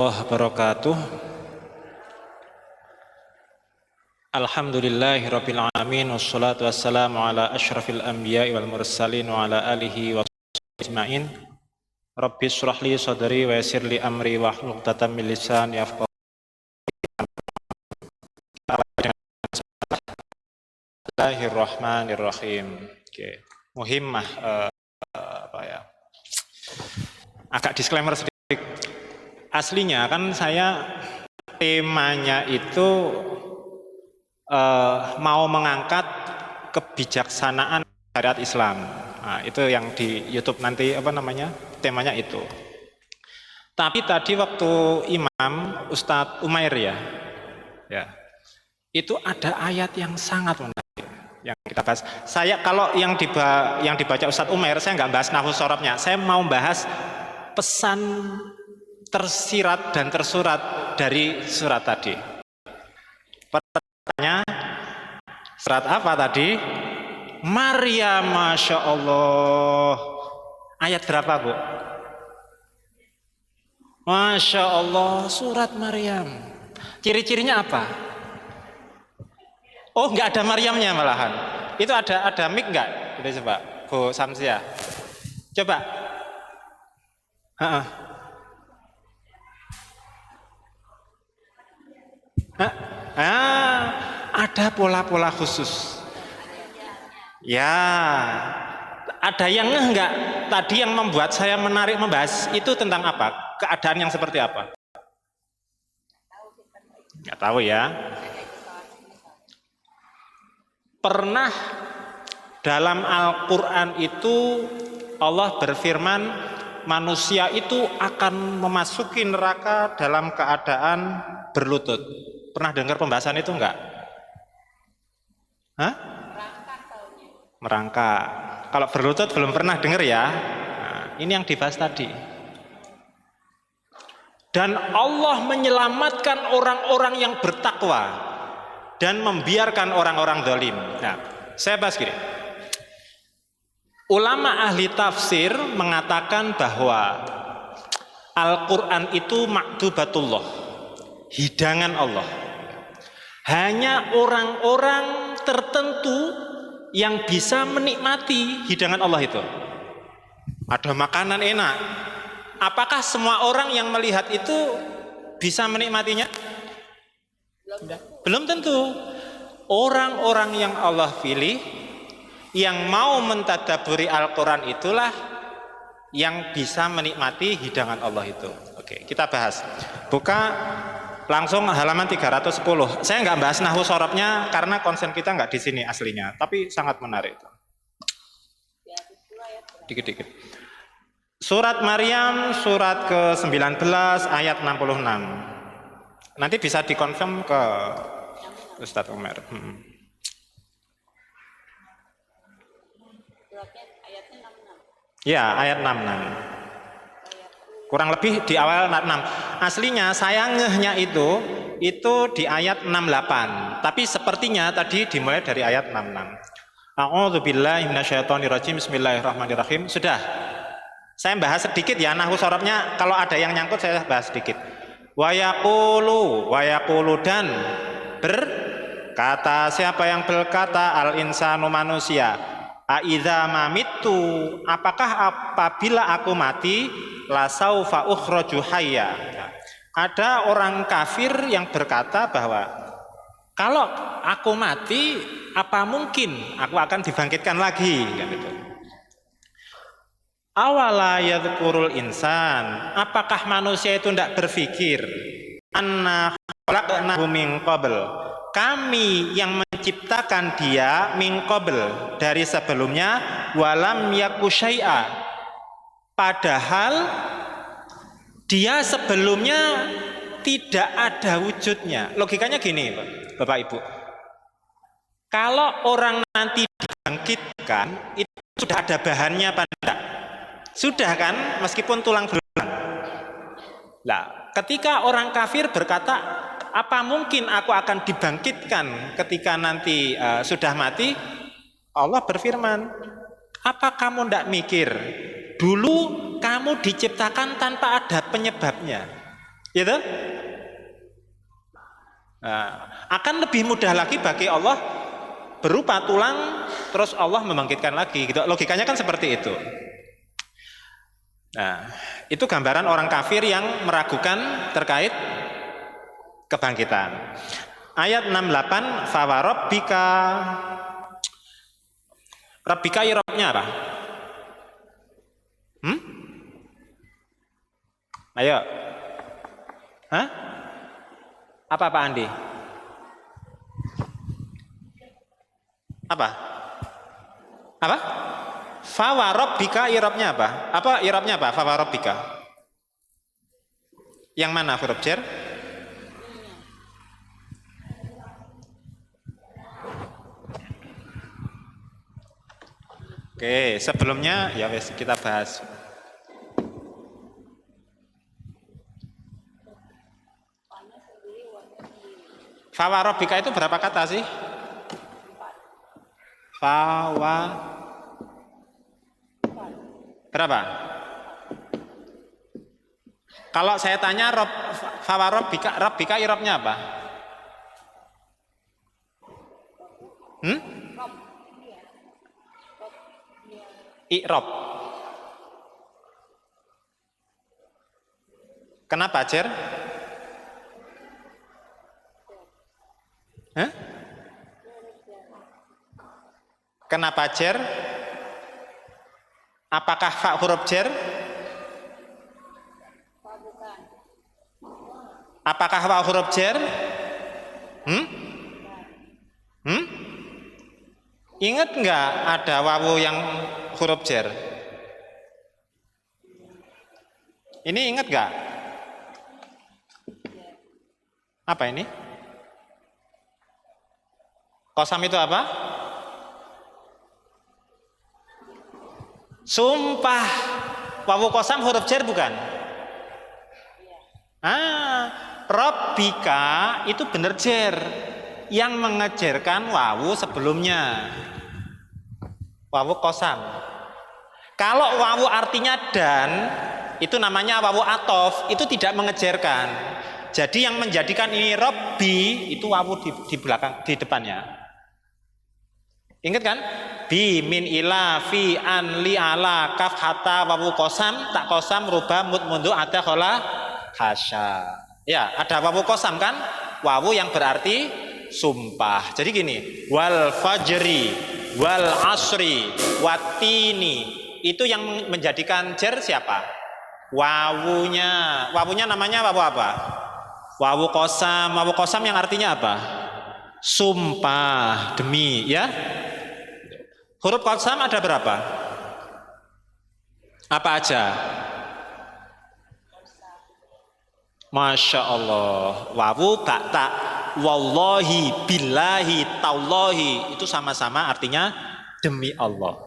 Wabarakatuh. Alhamdulillahirabbil alamin wassalatu wassalamu ala asyrafil anbiya'i wal mursalin wa ala alihi wa sahbihi ajmain. Rabbi shrah li sadri wa yassir li amri wahlul 'uqdatam min lisani yafqahu. Bismillahirrahmanirrahim. Oke. Muhimmah agak disclaimer sedikit. Aslinya kan saya temanya itu mau mengangkat kebijaksanaan syariat Islam. Nah, itu yang di YouTube nanti temanya itu. Tapi tadi waktu Imam Ustadz Umair ya, itu ada ayat yang sangat menarik yang kita bahas. Saya kalau yang dibaca Ustadz Umair, saya nggak bahas nahwu sorobnya. Saya mau bahas pesan tersirat dan tersurat dari surat tadi. Pertanyaannya, surat apa tadi? Maryam, Masya Allah. Ayat berapa, Bu? Masya Allah, surat Maryam. Ciri-cirinya apa? Oh, nggak ada Maryamnya malahan. Itu ada mic nggak? Kita coba, Bu Samsia. Coba. Ada pola-pola khusus. Ya, ada yang enggak. Tadi yang membuat saya menarik membahas itu tentang apa? Keadaan yang seperti apa? Enggak tahu ya. Pernah dalam Al-Quran itu Allah berfirman, manusia itu akan memasuki neraka dalam keadaan berlutut. Pernah dengar pembahasan itu enggak? Hah? Merangkak. Kalau berlutut belum pernah dengar ya. Nah, ini yang dibahas tadi. Dan Allah menyelamatkan orang-orang yang bertakwa dan membiarkan orang-orang zalim. Nah, saya bahas gini. Ulama ahli tafsir mengatakan bahwa Al-Quran itu maktubatullah, hidangan Allah. Hanya orang-orang tertentu yang bisa menikmati hidangan Allah itu. Ada makanan enak. Apakah semua orang yang melihat itu bisa menikmatinya? Belum tentu. Orang-orang yang Allah pilih, yang mau mentadaburi Al-Quran itulah yang bisa menikmati hidangan Allah itu. Oke, kita bahas. Buka langsung halaman 310. Saya nggak bahas nahwu sorobnya karena konsen kita nggak di sini aslinya, tapi sangat menarik. Dikit-dikit. Surat Maryam, surat ke-19 ayat 66. Nanti bisa dikonfirm ke Ustadz Umar. Ya, ayat 66. Kurang lebih di awal 6. Aslinya saya ngehnya itu di ayat 68. Tapi sepertinya tadi dimulai dari ayat 66. A'udzubillahi minasyaitonirrajim. Bismillahirrahmanirrahim. Sudah. Saya bahas sedikit ya nahwu sorobnya. Kalau ada yang nyangkut saya bahas sedikit. Wa yaqulu dan berkata, siapa yang berkata, al insanu manusia, aidza mamitu, apakah apabila aku mati lasaufa ukhraju hayya. Ada orang kafir yang berkata bahwa kalau aku mati, apa mungkin aku akan dibangkitkan lagi, gitu. Awala yadhkurul insan, apakah manusia itu tidak berpikir anna khalaqnahu min qabl, kami yang menciptakan dia min qabl, dari sebelumnya, walam yaku syai'a, padahal dia sebelumnya tidak ada wujudnya. Logikanya gini, Bapak Ibu. Kalau orang nanti dibangkitkan, itu sudah ada bahannya apa enggak? Sudah kan, meskipun tulang belulang. Nah, ketika orang kafir berkata, apa mungkin aku akan dibangkitkan ketika nanti sudah mati? Allah berfirman, apa kamu tidak mikir? Dulu kamu diciptakan tanpa ada penyebabnya. Gitu? Nah, akan lebih mudah lagi bagi Allah berupa tulang terus Allah membangkitkan lagi gitu. Logikanya kan seperti itu. Nah, itu gambaran orang kafir yang meragukan terkait kebangkitan. Ayat 68 fawarabbika rabbika irobnya apa? Ayo. Hah? Apa Pak Andi? Apa? Apa? Fawarabbika irobnya apa? Apa irobnya apa? Fawarabbika. Yang mana huruf jar? Oke, sebelumnya ya wes kita bahas. Fawarabbika itu berapa kata sih? Berapa? Kalau saya tanya Rabbika irobnya apa? I'rob. Kenapa, Jer? Hah? Kenapa Jer? Apakah fa huruf Jer? Apakah fa huruf Jer? Ingat nggak ada wawu yang huruf Jer? Ini ingat nggak? Apa ini? Kosam itu apa? Sumpah. Wawu kosam huruf Jer bukan? Rabbika itu bener Jer. Yang mengejerkan wawu sebelumnya. Wawu kosam. Kalau wawu artinya dan, itu namanya wawu atof, itu tidak mengejerkan. Jadi yang menjadikan ini Rabbi itu wawu di belakang, di depannya. Ingat kan? Bi, min, ila, fi, an, li, ala, kaf, hatta, wawu kosam, tak kosam, rubah, mud, mundu, ada, khola, hasya. Ya, ada wawu kosam kan? Wawu yang berarti sumpah. Jadi gini, wal fajri, wal asri, watini, itu yang menjadikan jer siapa? Wawunya. Wawunya namanya wawu apa? Wawu kosam. Wawu kosam yang artinya apa? Sumpah, demi, ya. Huruf kosam ada berapa? Apa aja? Masya Allah. Wawu, bakta, wallahi, billahi, tallahi, itu sama-sama artinya demi Allah.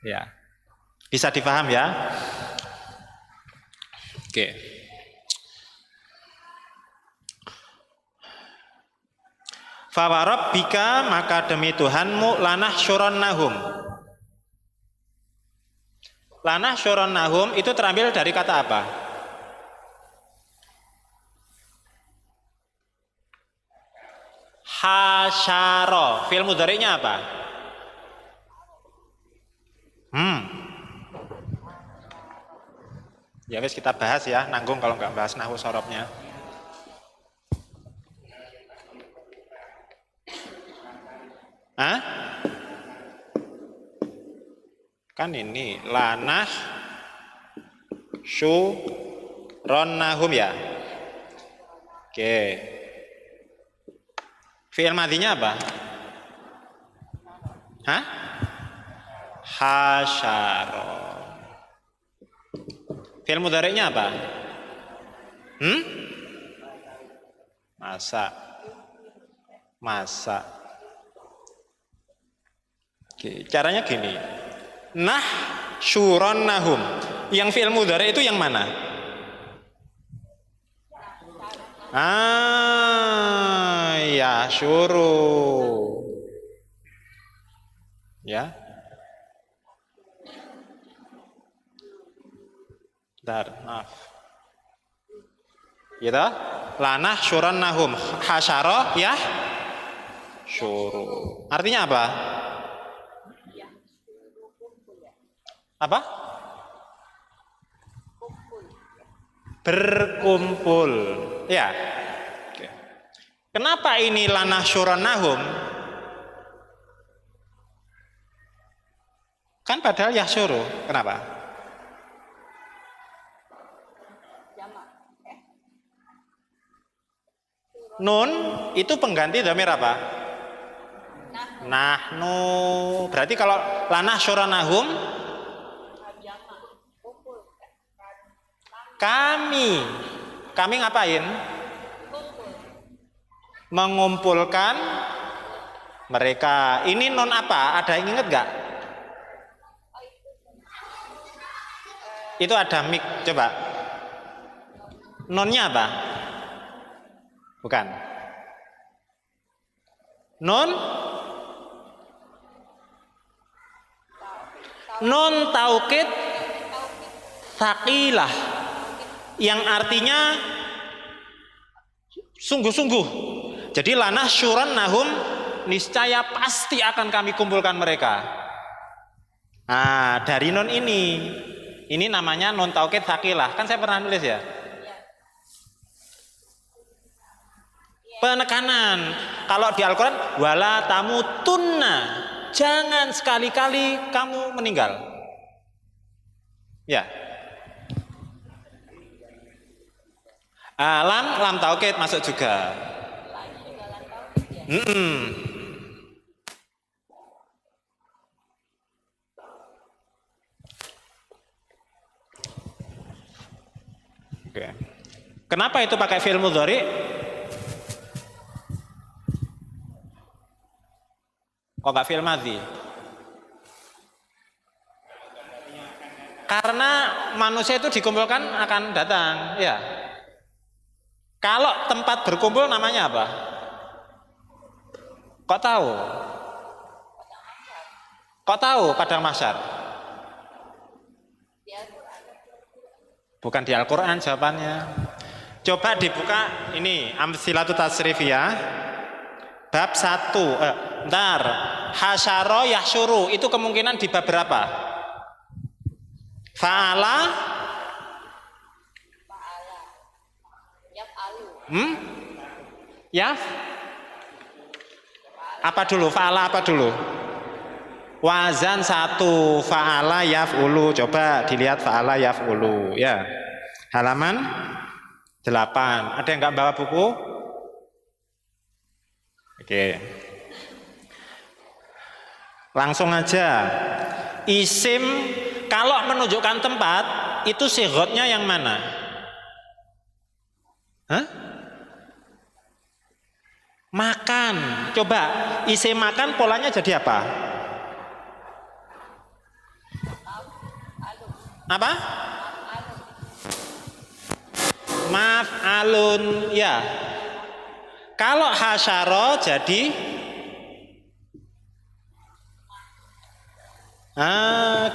Ya, bisa dipaham ya? Oke. Fawarabbika, maka demi Tuhanmu, lanah syuronnahum. Lanah syuronnahum itu terambil dari kata apa? Hasyaro. Fi'il mudhari'nya apa? Ya wes kita bahas ya, nanggung kalau nggak bahas nahwu sorobnya. Hah? Kan ini lanah syuronnahum ya. Oke. Fi'il madhinya apa? Hah? Hasyaro. Fi'il mudhari'nya apa? Masak. Oke, caranya gini. Nah syuronnahum. Yang fi'il mudhari' itu yang mana? Ya syuruh. Ya. Bentar, maaf. Gitu. Lanah syurannahum hasyara ya syuru. Artinya apa? Apa? Berkumpul. Ya. Oke. Kenapa ini lanah syurannahum? Kan padahal yahsyuru. Kenapa? Nun itu pengganti dhamir apa? Nahnu. Berarti kalau lanah syuranahum kami ngapain? Mengumpulkan mereka. Ini nun apa? Ada yang inget gak? Itu ada mik. Coba. Nunnya apa? Bukan. Nun taukid saqilah yang artinya sungguh-sungguh. Jadi lanah syuran nahum niscaya pasti akan kami kumpulkan mereka. Nah, dari nun ini namanya nun taukid saqilah. Kan saya pernah nulis ya. Penekanan. Kalau di Al-Quran wala tamutunna, jangan sekali-kali kamu meninggal. Ya. Lam taukid masuk juga. Oke. Kenapa itu pakai fi'il mudhari? Kok gak fi'il madhi? Karena manusia itu dikumpulkan akan datang, ya. Kalau tempat berkumpul namanya apa? Kok tahu? Kok tahu padang mahsyar? Bukan di Al-Quran jawabannya. Coba dibuka ini Amtsilatu Tasrifiyah bab 1. Bentar, hasyara yahsyuru itu kemungkinan di bab berapa? Fa'ala Yaf apa dulu? Fa'ala apa dulu? Wazan 1, fa'ala yaf'ulu. Coba dilihat fa'ala yaf'ulu ya. Halaman 8. Ada yang nggak bawa buku? Oke. Langsung aja. Isim kalau menunjukkan tempat itu sighotnya yang mana? Hah? Makan. Coba isim makan polanya jadi apa? Apa? Maf'alun ya. Kalau hasyara jadi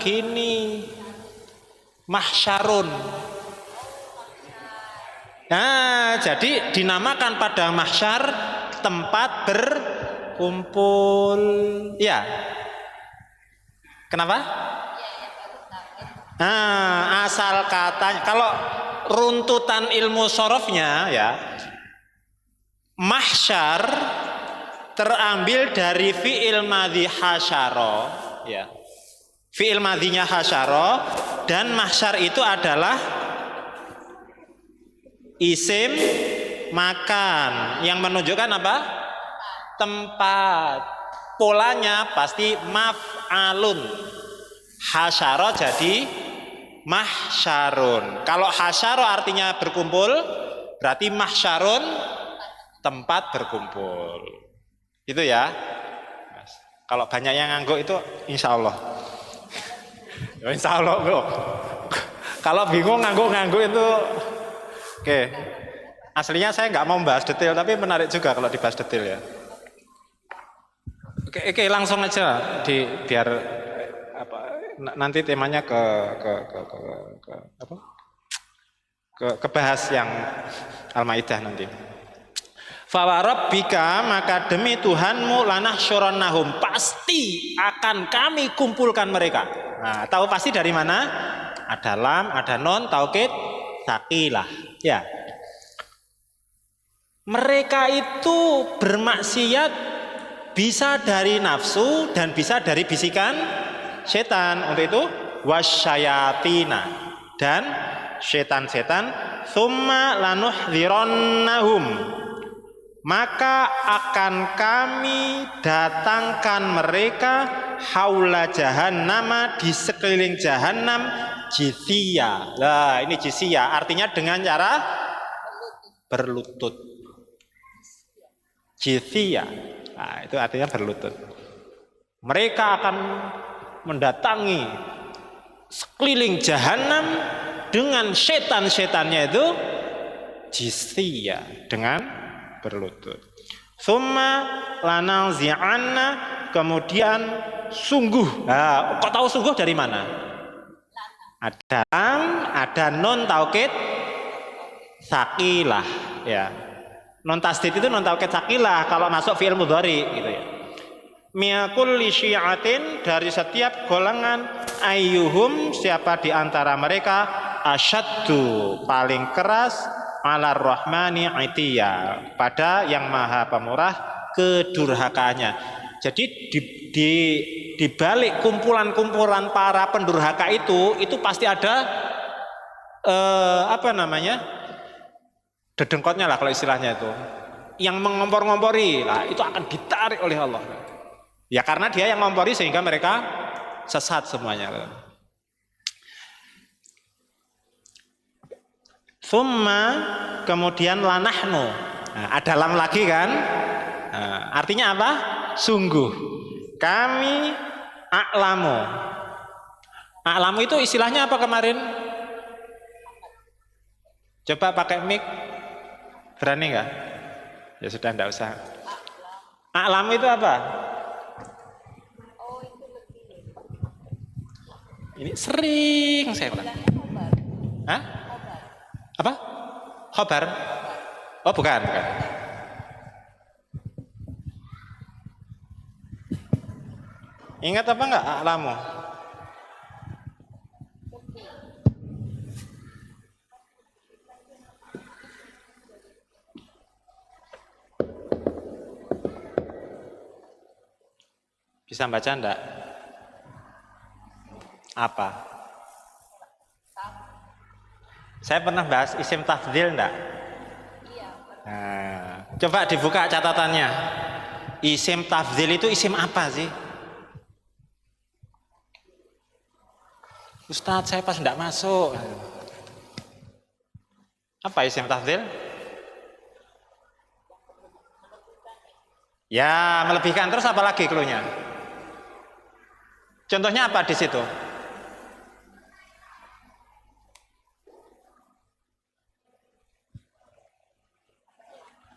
gini. Mahsyarun. Nah, jadi dinamakan pada mahsyar tempat berkumpul. Ya. Kenapa? Nah, asal katanya kalau runtutan ilmu sorofnya ya, mahsyar terambil dari fi'il madhi hasyara ya. Fi'il madhinya hasyara dan mahsyar itu adalah isim makan yang menunjukkan apa? Tempat. Polanya pasti maf'alun. Hasyara jadi mahsyarun. Kalau hasyara artinya berkumpul, berarti mahsyarun tempat berkumpul. Itu ya. Kalau banyak yang ngangguk itu insya Allah. Insya Allah bro. Kalau bingung ngangguk itu oke. Aslinya saya nggak mau membahas detail, tapi menarik juga kalau dibahas detail ya. Oke, langsung aja biar apa nanti temanya ke kebahas yang Al-Maidah nanti. Fawarabbika, maka demi Tuhanmu, lanahsyurannahum, pasti akan kami kumpulkan mereka. Nah, tahu pasti dari mana? Ada lam, ada non, taukid, saqilah. Ya. Mereka itu bermaksiat bisa dari nafsu dan bisa dari bisikan setan. Untuk itu wasyayatina, dan setan-setan. Tsumma lanuhdzirannahum, maka akan kami datangkan mereka haula jahannama, di sekeliling jahannam, jithiya. Nah, ini jithiya artinya dengan cara berlutut. Jithiya, nah, itu artinya berlutut. Mereka akan mendatangi sekeliling jahannam dengan setan-setannya itu jithiya, dengan berlutut. Summa lananzi'anna, kemudian sungguh. Nah, kok tahu sungguh dari mana? Ada lam, ada non taukid saqilah, ya. Non tasdid itu non taukid saqilah kalau masuk fi'il mudhari gitu ya. Min kulli syi'atin, dari setiap golongan, ayyuhum, siapa di antara mereka, asyaddu, paling keras, alar rahmani itiya, pada yang maha pemurah kedurhakaannya. Jadi di balik kumpulan-kumpulan para pendurhaka itu pasti ada dedengkotnya lah kalau istilahnya itu, yang mengompor-ngompori lah, itu akan ditarik oleh Allah. Ya karena dia yang ngompori sehingga mereka sesat semuanya. Summa, kemudian lanahnu. Nah, ada lam lagi kan? Nah, artinya apa? Sungguh. Kami a'lamu. A'lamu itu istilahnya apa kemarin? Coba pakai mic. Berani nggak? Ya sudah, enggak usah. A'lamu itu apa? Ini sering saya ulang. Hah? Apa? Khobar? Oh bukan. Ingat apa enggak a'lamu? Bisa baca enggak? Apa? Saya pernah bahas isim tafdhil enggak? Nah, coba dibuka catatannya. Isim tafdhil itu isim apa sih? Ustadz, saya pas enggak masuk. Apa isim tafdhil? Ya, melebihkan. Terus apa lagi cluenya? Contohnya apa di situ?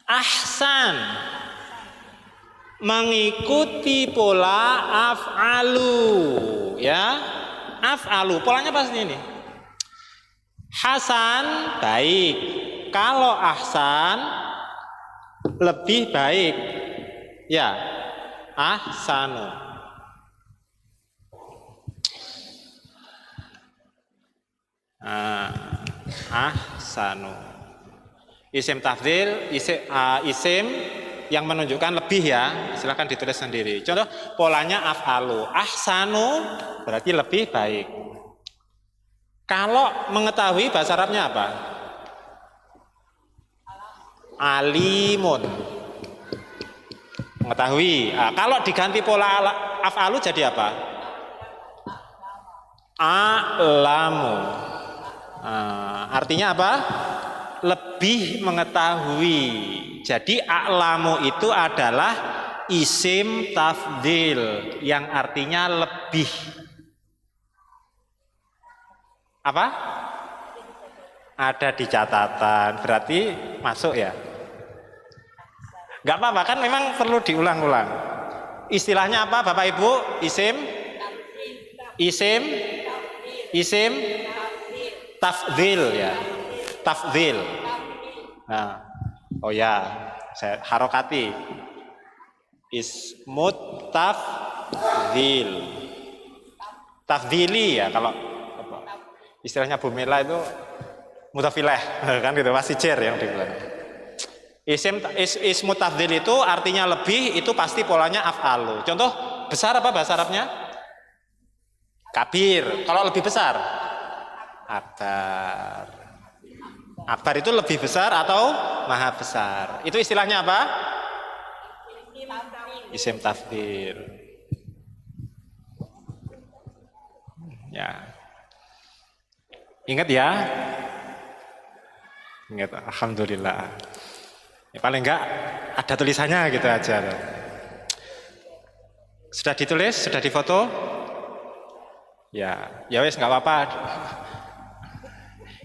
Ahsan, mengikuti pola af'alu, ya. Af'alu, polanya pasti ini. Hasan, baik. Kalau ahsan, lebih baik. Ya, ahsanu. Ahsanu. Isim tafdhil, isim yang menunjukkan lebih ya, silahkan ditulis sendiri. Contoh polanya af'alu, ahsanu berarti lebih baik. Kalau mengetahui bahasa Arabnya apa? Alimun, mengetahui. Kalau diganti pola af'alu jadi apa? A'lamu. Artinya apa? Lebih mengetahui. Jadi a'lamu itu adalah isim tafdhil yang artinya lebih. Apa? Ada di catatan, berarti masuk ya? Gak apa-apa kan, memang perlu diulang-ulang. Istilahnya apa Bapak Ibu? Isim tafdhil ya. tafdhil. Nah, oh ya, saya harokati. Ismut tafdhil. Tafdhili ya kalau istilahnya Bu Mela itu mutafileh kan gitu, masih jer yang dibilang. Ismut tafdhil itu artinya lebih, itu pasti polanya af'alu. Contoh besar apa bahasa Arabnya? Kabir. Kalau lebih besar? Akbar. Akbar itu lebih besar atau maha besar. Itu istilahnya apa? Isim tafdhil. Ya. Ingat ya. Ingat, alhamdulillah. Ya, paling enggak ada tulisannya gitu aja. Sudah ditulis, sudah difoto? Ya, ya wes nggak apa-apa.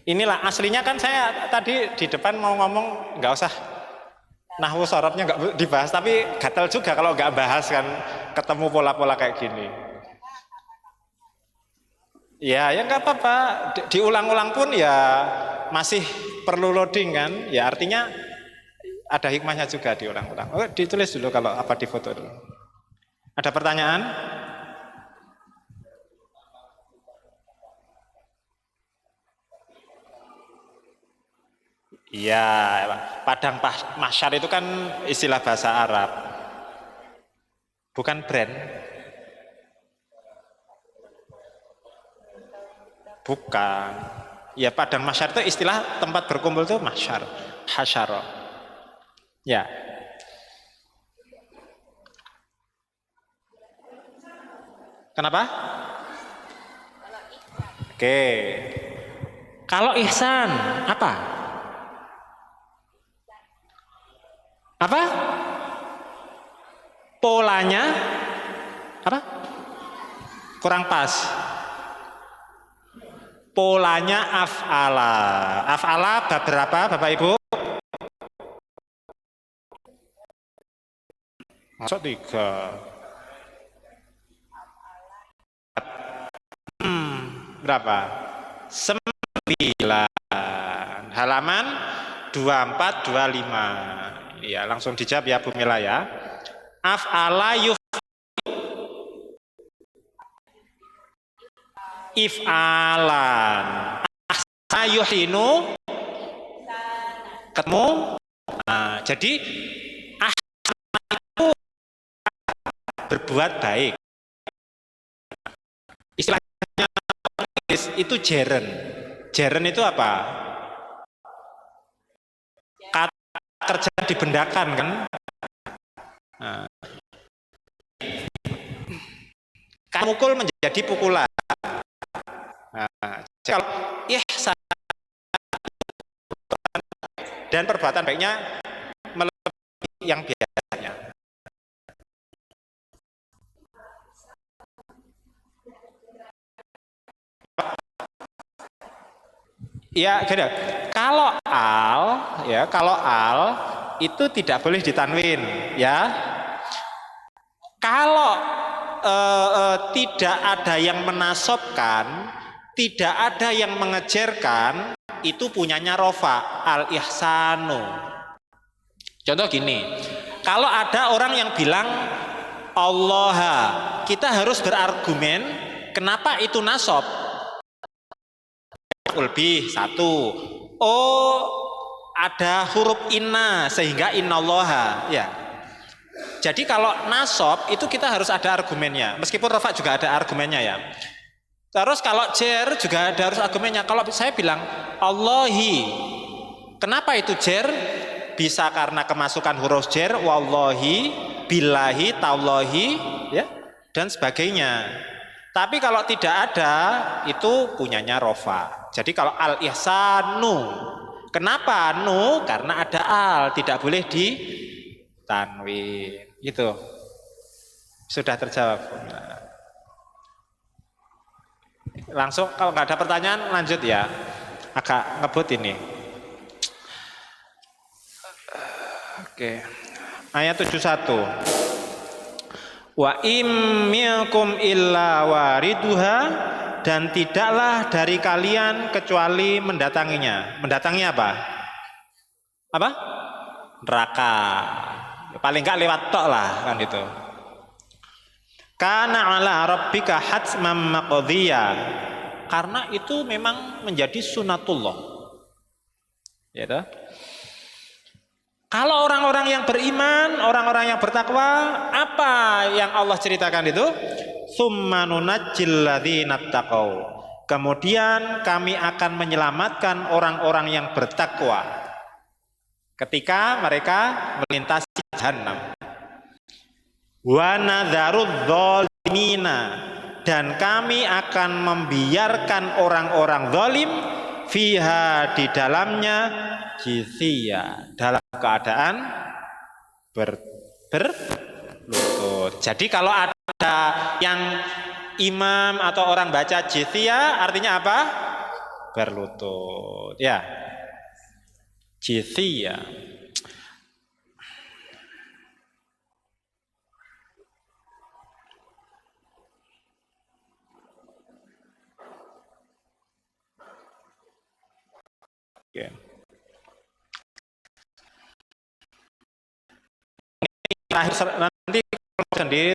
Inilah aslinya kan saya tadi di depan mau ngomong nggak usah nahwu sorobnya nggak dibahas, tapi gatel juga kalau nggak bahas kan, ketemu pola-pola kayak gini. Ya, ya nggak apa-apa. Diulang-ulang pun ya masih perlu loading kan. Ya artinya ada hikmahnya juga diulang-ulang. Oh, ditulis dulu kalau apa difoto dulu. Ada pertanyaan? Iya, padang mahsyar itu kan istilah bahasa Arab. Bukan brand. Bukan. Ya padang mahsyar itu istilah tempat berkumpul itu mahsyar, hasyara. Ya. Kenapa? Oke. Kalau ihsan apa? Apa? Polanya apa? Kurang pas. Polanya af'ala. Af'ala bab berapa Bapak Ibu? Masuk 3. Berapa? 9. Halaman 2425. Ya, langsung dijawab ya Bu Mila ya. Af'ala if'alan. Ahsana yuhsinu ketemu. Nah, jadi ahsana itu berbuat baik. Istilahnya itu jeren. Jeren itu apa? Kata kerja dibendakan kan? Nah. Kata mukul menjadi pukulan. Nah, kalau ihsan dan perbuatan baiknya melebihi yang biasanya. Ya, gini. Kalau al itu tidak boleh ditanwin, ya. Kalau tidak ada yang menasobkan, tidak ada yang mengejerkan, itu punyanya rofa, al-ihsanu. Contoh gini, kalau ada orang yang bilang Allah, kita harus berargumen kenapa itu nasab. Lebih satu, oh ada huruf inna sehingga innallaha, ya. Jadi kalau nasab itu kita harus ada argumennya, meskipun rofa juga ada argumennya ya. Terus kalau jer juga ada harus argumennya. Kalau saya bilang Allahi, kenapa itu jer? Bisa karena kemasukan huruf jer, wallahi, billahi, tallahi, ya, dan sebagainya. Tapi kalau tidak ada, itu punyanya rofa. Jadi kalau al-ihsanu, kenapa nu? Karena ada al, tidak boleh ditanwin. Itu sudah terjawab. Langsung kalau nggak ada pertanyaan lanjut ya. Agak ngebut ini. Oke. Ayat 71. Wa im minkum illa wariduha dan tidaklah dari kalian kecuali mendatanginya. Mendatangi apa? Apa? Neraka. Paling enggak lewat tok lah kan itu. Kana ala rabbika hatman maqdhiya. Karena itu memang menjadi sunatullah. Ya toh? Kalau orang-orang yang beriman, orang-orang yang bertakwa, apa yang Allah ceritakan itu? Tsumma nunajjil ladzina taqau. Kemudian kami akan menyelamatkan orang-orang yang bertakwa ketika mereka melintasi jahanam. Wa nadzarudz zalimina, dan kami akan membiarkan orang-orang zalim fiha, di dalamnya, jithiya, dalam keadaan berlutut. Jadi kalau ada yang imam atau orang baca jithiya, artinya apa? Berlutut. Ya, jithiya. Oke. Terakhir nanti sendiri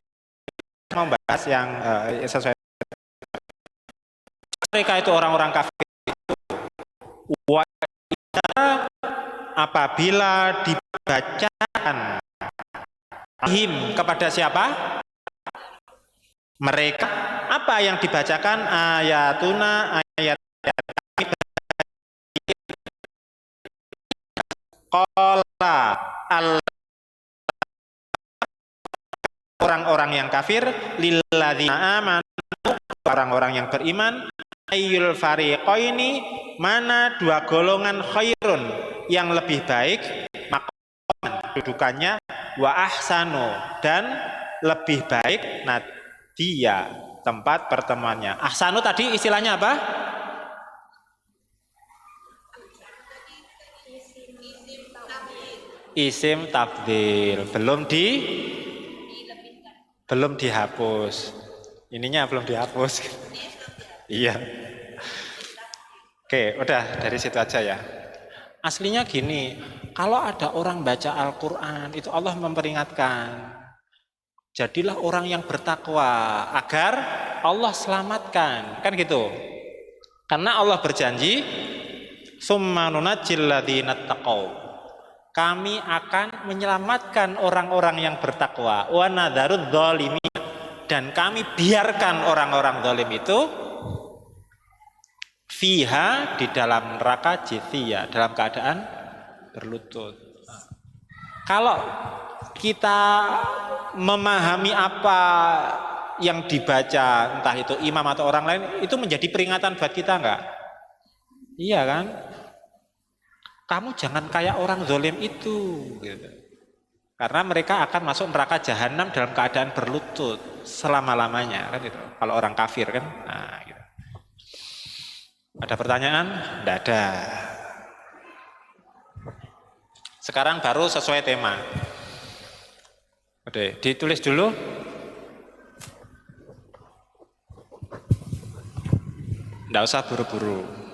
membahas yang sesuai. Mereka itu orang-orang kafir itu apabila dibacakan kepada siapa? Mereka. Apa yang dibacakan? Ayatuna, ayat qala al, orang-orang yang kafir, lilladzina amanu, orang-orang yang beriman, ayyul fariqaini, mana dua golongan khairun, yang lebih baik, maqaman, dudukannya, wa ahsanu, dan lebih baik, nadia, tempat pertemuannya. Ahsanu tadi istilahnya apa? Isim tabdil, belum dihapus. Ininya belum dihapus. Iya. Oke, udah dari situ aja ya. Aslinya gini, kalau ada orang baca Al-Quran, itu Allah memperingatkan, jadilah orang yang bertakwa agar Allah selamatkan, kan gitu. Karena Allah berjanji, summa nunajjil ladzina taqau, kami akan menyelamatkan orang-orang yang bertakwa, wa nadharudz zalimin, dan kami biarkan orang-orang zalim itu fiha, di dalam neraka, jithiya, dalam keadaan berlutut. Kalau kita memahami apa yang dibaca, entah itu imam atau orang lain, itu menjadi peringatan buat kita enggak? Iya kan? Kamu jangan kayak orang zalim itu, gitu. Karena mereka akan masuk neraka jahanam dalam keadaan berlutut selama-lamanya, kan itu. Kalau orang kafir kan, nah, gitu. Ada pertanyaan? Tidak ada. Sekarang baru sesuai tema. Oke, ditulis dulu. Tidak usah buru-buru.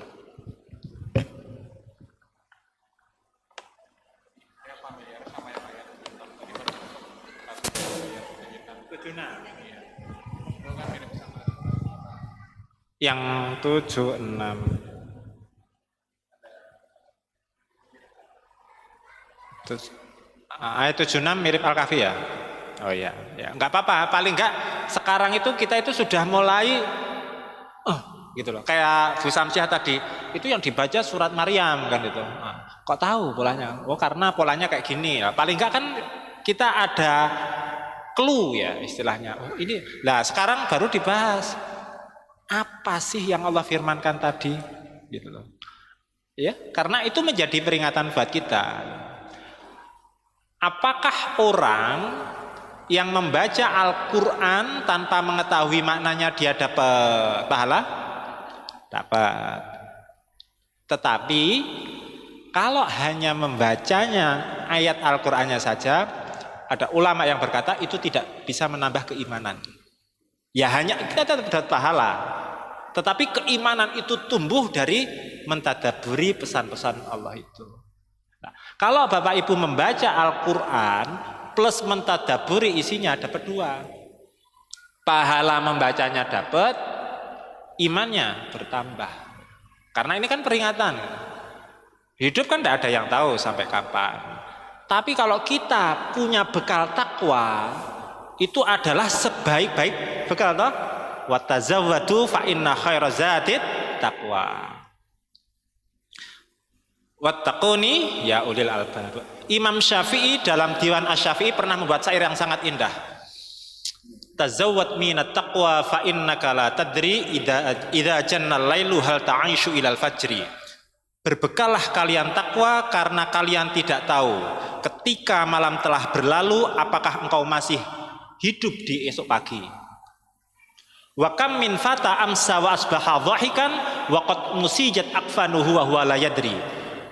Yang 76. Ayat 76 mirip Al-Kahfi ya? Oh iya, ya. Enggak apa-apa, paling enggak sekarang itu kita itu sudah mulai gitu loh. Kayak Bu Samsiah tadi, itu yang dibaca surat Maryam kan itu. Kok tahu polanya? Oh, karena polanya kayak gini. Ya. Paling enggak kan kita ada clue ya istilahnya. Oh, ini. Nah, sekarang baru dibahas. Apa sih yang Allah firmankan tadi? Gitu loh. Ya, karena itu menjadi peringatan buat kita. Apakah orang yang membaca Al-Quran tanpa mengetahui maknanya dia dapat pahala? Dapat. Tetapi kalau hanya membacanya ayat Al-Qurannya saja, ada ulama yang berkata itu tidak bisa menambah keimanan. Ya hanya kita tetap dapat pahala. Tetapi keimanan itu tumbuh dari mentadaburi pesan-pesan Allah itu. Nah, kalau Bapak Ibu membaca Al-Quran plus mentadaburi isinya dapat 2. Pahala membacanya dapat, imannya bertambah. Karena ini kan peringatan. Hidup kan tidak ada yang tahu sampai kapan. Tapi kalau kita punya bekal takwa, itu adalah sebaik-baik bekal toh. Wa tazawwadu fa inna khairaz zadit taqwa. Wattaquni ya ulil albab. Imam Syafi'i dalam Diwan Asy-Syafi'i pernah membuat syair yang sangat indah. Tazawwad minat taqwa fa innaka la tadri idza jannal lailu hal ta'aishu ilal fajri. Berbekallah kalian takwa karena kalian tidak tahu ketika malam telah berlalu apakah engkau masih hidup di esok pagi. Wa kam min fata amsa wa asbaha dhahikan wa qad musijat akfanuhu wa huwa la yadri.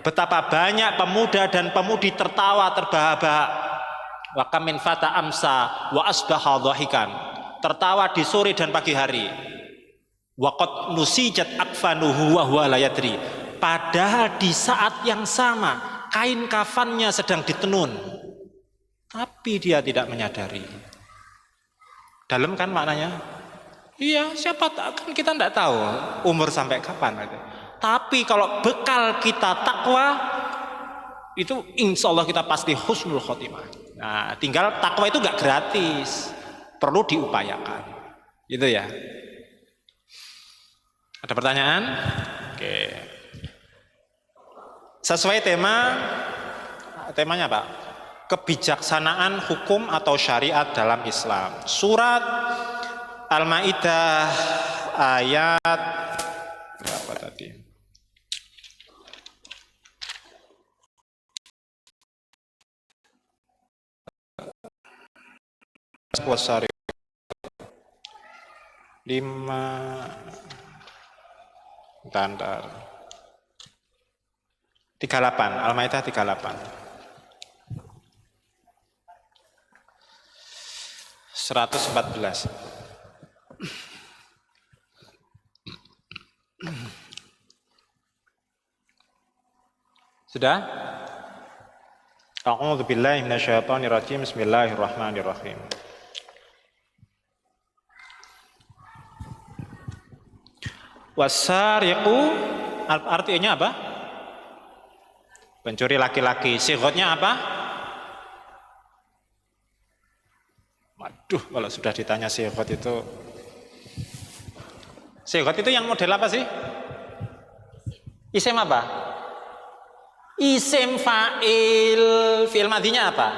Betapa banyak pemuda dan pemudi tertawa terbahak-bahak. Wa kam min fata amsa wa asbaha dhahikan. Tertawa di sore dan pagi hari. Wa qad musijat akfanuhu wa huwa la yadri. Padahal di saat yang sama kain kafannya sedang ditenun, tapi dia tidak menyadari. Dalam kan maknanya? Iya, siapa kan kita tidak tahu umur sampai kapan. Tapi kalau bekal kita takwa, itu insya Allah kita pasti husnul khotimah. Nah, tinggal takwa itu nggak gratis, perlu diupayakan. Gitu ya. Ada pertanyaan? Oke. Sesuai temanya Pak, kebijaksanaan hukum atau syariat dalam Islam. Surat Al-Maidah ayat berapa tadi? Wasari 5 tandar 38, Al-Maidah 38. 114. Sudah? A'udzu billahi minasyaitonir rajim. Bismillahirrahmanirrahim. Wasariqu artinya apa? Pencuri laki-laki. Sighotnya apa? Waduh, kalau sudah ditanya sighot itu. Sighot itu yang model apa sih? Isim apa? Isim fa'il. Fi'il madhinya apa?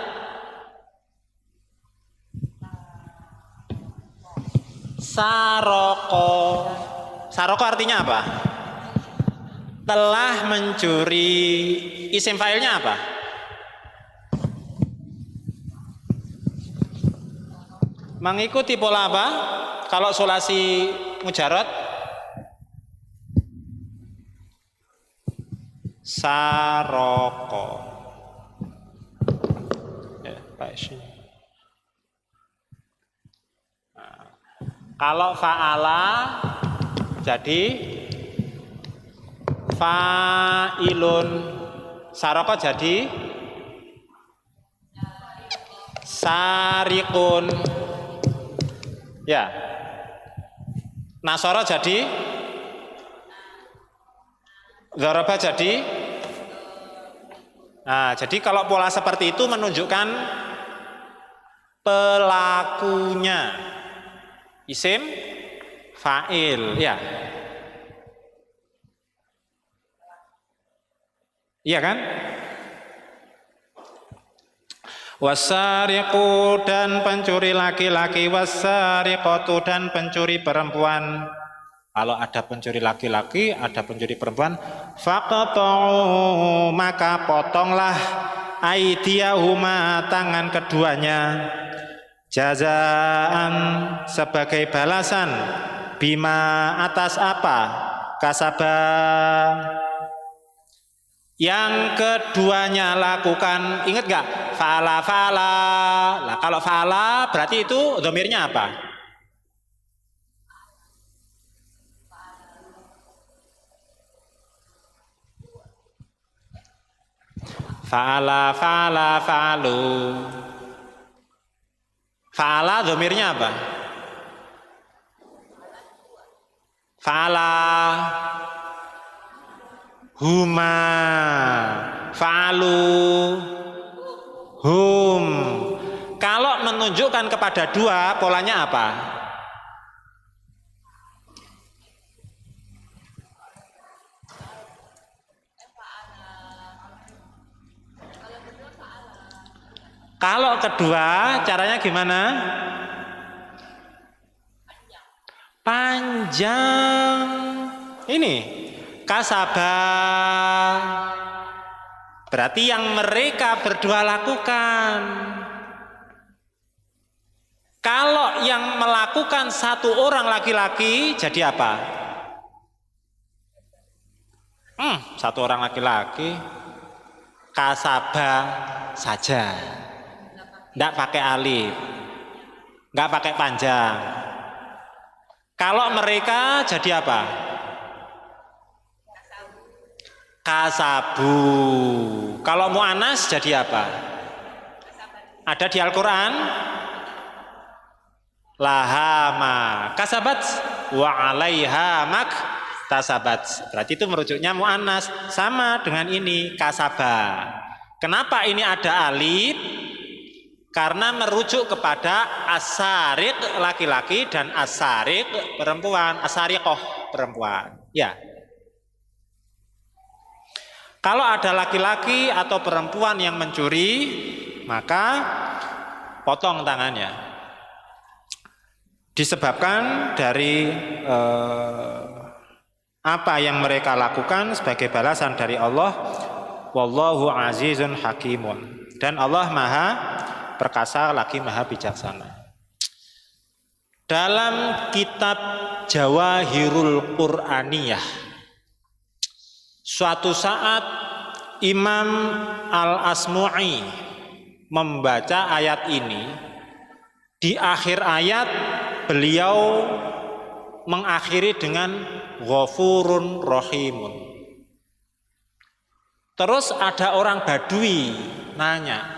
Saroko. Saroko artinya apa? Telah mencuri. Isim fa'ilnya apa? Mengikuti pola apa? Kalau sulasi mujarad? Saroko. Ya, Pak Isy. Nah, kalau fa'ala jadi fa'ilun. Saroko jadi sariqun. Ya. Nasara jadi dzaraba jadi. Nah, jadi kalau pola seperti itu menunjukkan pelakunya isim fa'il, ya. Iya kan? Wasariqu dan pencuri laki-laki, wasariqatu dan pencuri perempuan. Kalau ada pencuri laki-laki, ada pencuri perempuan, faqta'u maka potonglah aydiyahuma tangan keduanya jazaan sebagai balasan bima atas apa kasaba yang keduanya lakukan. Ingat gak? Fa'ala. Nah, kalau fa'ala berarti itu dhamirnya apa? Fa'ala, fa'ala, fa'alu. Fa'ala dhamirnya apa? Fa'ala huma, fa'alu hum. Kalau menunjukkan kepada dua, polanya apa? Kalau kedua, caranya gimana? Panjang. Ini kasabah. Berarti yang mereka berdua lakukan. Kalau yang melakukan satu orang laki-laki, jadi apa? Satu orang laki-laki, kasabah saja. Tidak pakai alif, nggak pakai panjang. Kalau mereka jadi apa? Kasabu. Kalau mu'anas jadi apa? Ada di Al-Quran? Lahama kasabat wa alaiha mak tasabat. Berarti itu merujuknya mu'anas. Sama dengan ini kasabah. Kenapa ini ada alif? Karena merujuk kepada as-sariq laki-laki dan as-sariq perempuan, as-sariqah perempuan. Ya. Kalau ada laki-laki atau perempuan yang mencuri, maka potong tangannya. Disebabkan dari apa yang mereka lakukan sebagai balasan dari Allah. Wallahu azizun hakimun. Dan Allah Maha perkasa lagi Maha bijaksana. Dalam kitab Jawahirul Qur'aniyah, suatu saat Imam Al-Asmu'i membaca ayat ini. Di akhir ayat beliau mengakhiri dengan Ghafurun Rahimun. Terus ada orang Badui nanya,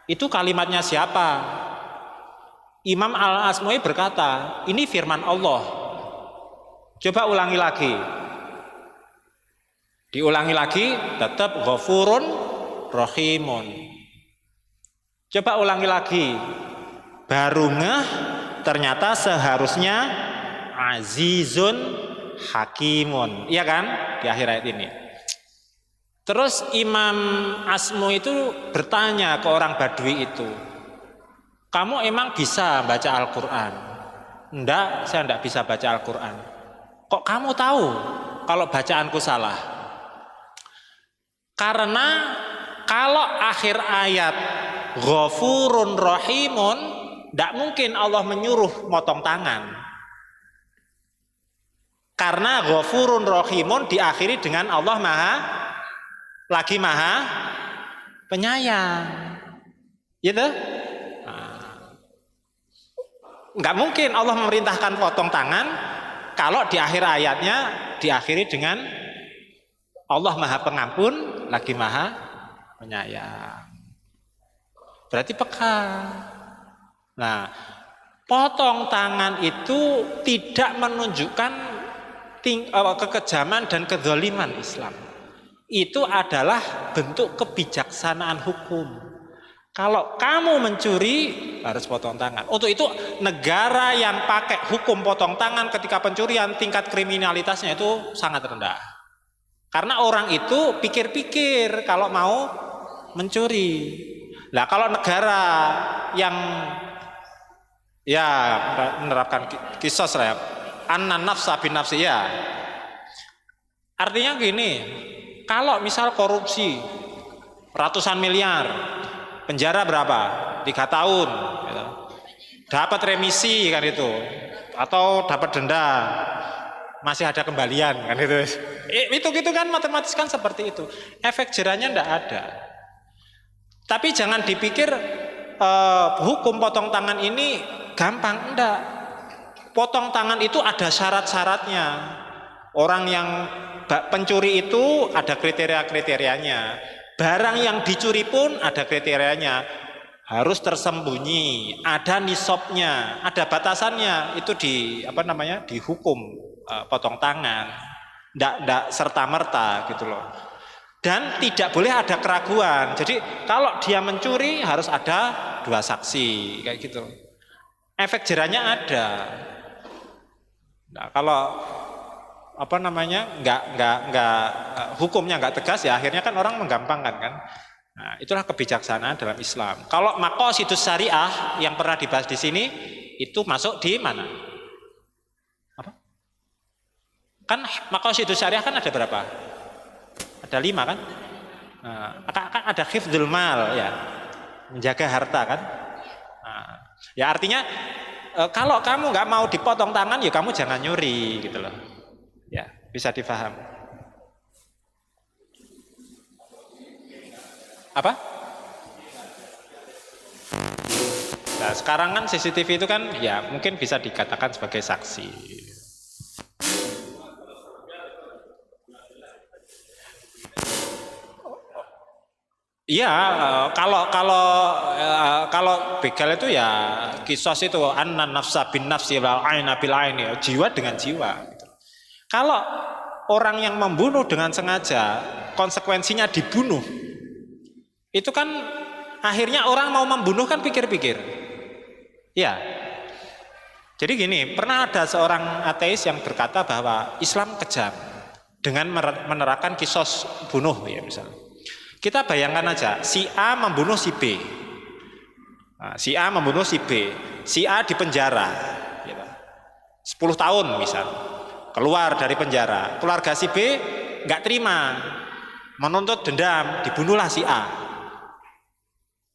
itu kalimatnya siapa? Imam Al-Asmu'i berkata, ini firman Allah. Coba ulangi lagi. Diulangi lagi, tetap Ghafurun Rahimun. Coba ulangi lagi. Baru ngeh, ternyata seharusnya Azizun Hakimun. Iya kan? Di akhir ayat ini. Terus Imam Asmu itu bertanya ke orang Badui itu, kamu emang bisa baca Al-Quran? Enggak, saya enggak bisa baca Al-Quran. Kok kamu tahu kalau bacaanku salah? Karena kalau akhir ayat Ghafurun Rahimun, enggak mungkin Allah menyuruh motong tangan. Karena Ghafurun Rahimun diakhiri dengan Allah Maha penyayang, gitu? Nggak mungkin Allah memerintahkan potong tangan kalau di akhir ayatnya diakhiri dengan Allah Maha Pengampun lagi Maha Penyayang. Berarti peka. Nah, potong tangan itu tidak menunjukkan kekejaman dan kezaliman Islam. Itu adalah bentuk kebijaksanaan hukum. Kalau kamu mencuri, harus potong tangan. Untuk itu negara yang pakai hukum potong tangan ketika pencurian, tingkat kriminalitasnya itu sangat rendah. Karena orang itu pikir-pikir kalau mau mencuri. Nah, kalau negara yang ya menerapkan kisos ya, annan nafsa bin nafsi ya. Artinya gini, kalau misal korupsi ratusan miliar, penjara berapa? 3 tahun, gitu. Dapat remisi kan itu, atau dapat denda, masih ada kembalian kan itu. Itu gitu kan matematis kan seperti itu. Efek jerahnya ndak ada. Tapi jangan dipikir hukum potong tangan ini gampang, enggak. Potong tangan itu ada syarat-syaratnya. Orang yang pencuri itu ada kriteria-kriterianya. Barang yang dicuri pun ada kriterianya, harus tersembunyi, ada nisabnya, ada batasannya, itu dihukum potong tangan, ndak serta merta gitu loh. Dan tidak boleh ada keraguan. Jadi kalau dia mencuri harus ada 2 saksi kayak gitu. Efek jerahnya ada. Nah, kalau hukumnya nggak tegas ya akhirnya kan orang menggampangkan kan. Nah, itulah kebijaksanaan dalam Islam. Kalau maqasidus syariah yang pernah dibahas di sini itu masuk di mana? Apa? Kan maqasidus syariah kan ada berapa? Ada 5 kan? Nah, kan ada hifdzul mal ya, menjaga harta kan? Nah, ya artinya kalau kamu nggak mau dipotong tangan ya kamu jangan nyuri gitu loh. Ya, bisa difaham. Apa? Nah, sekarang kan CCTV itu kan ya mungkin bisa dikatakan sebagai saksi. Iya, kalau begal itu ya kisos itu anna nafsa bin nafsi wal aina bil aini, jiwa dengan jiwa gitu. Kalau orang yang membunuh dengan sengaja konsekuensinya dibunuh, itu kan akhirnya orang mau membunuh kan pikir-pikir. Ya. Jadi gini, pernah ada seorang ateis yang berkata bahwa Islam kejam dengan menerapkan kisos bunuh ya misalnya. Kita bayangkan aja, si A membunuh si B. Nah, si A membunuh si B. Si A di penjara gitu. 10 tahun misal. Keluar dari penjara. Keluarga si B nggak terima. Menuntut dendam, dibunuhlah si A.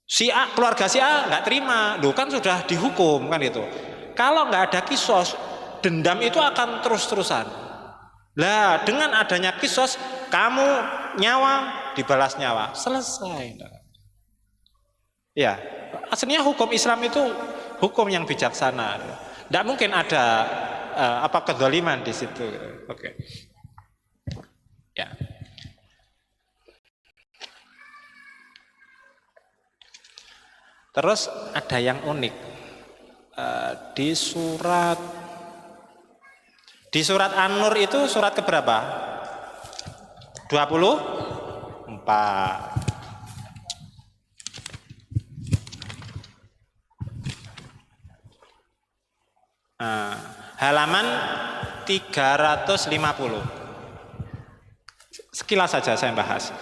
Si A, keluarga si A nggak terima. Loh kan sudah dihukum kan itu. Kalau nggak ada kisos, dendam itu akan terus-terusan. Lah dengan adanya kisos, kamu nyawa dibalas nyawa, selesai. Ya, aslinya hukum Islam itu hukum yang bijaksana. Tidak mungkin ada kezaliman di situ. Oke. Ya. Terus ada yang unik di surat An-Nur itu surat keberapa? 24. Nah, halaman 350. Sekilas saja saya bahas.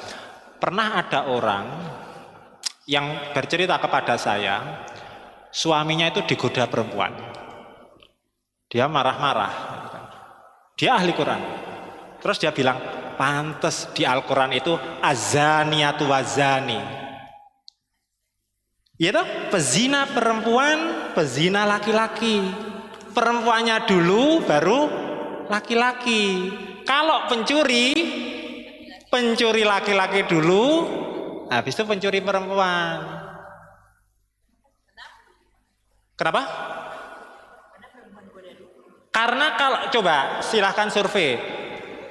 Pernah ada orang yang bercerita kepada saya, suaminya itu digoda perempuan. Dia marah-marah. Dia ahli Quran. Terus dia bilang, pantes di Al-Quran itu azaniyatu wazani. Ya toh, pezina perempuan, pezina laki-laki. Perempuannya dulu baru laki-laki. Kalau pencuri laki-laki dulu, habis itu pencuri perempuan. Kenapa? Karena kalau coba silahkan survei,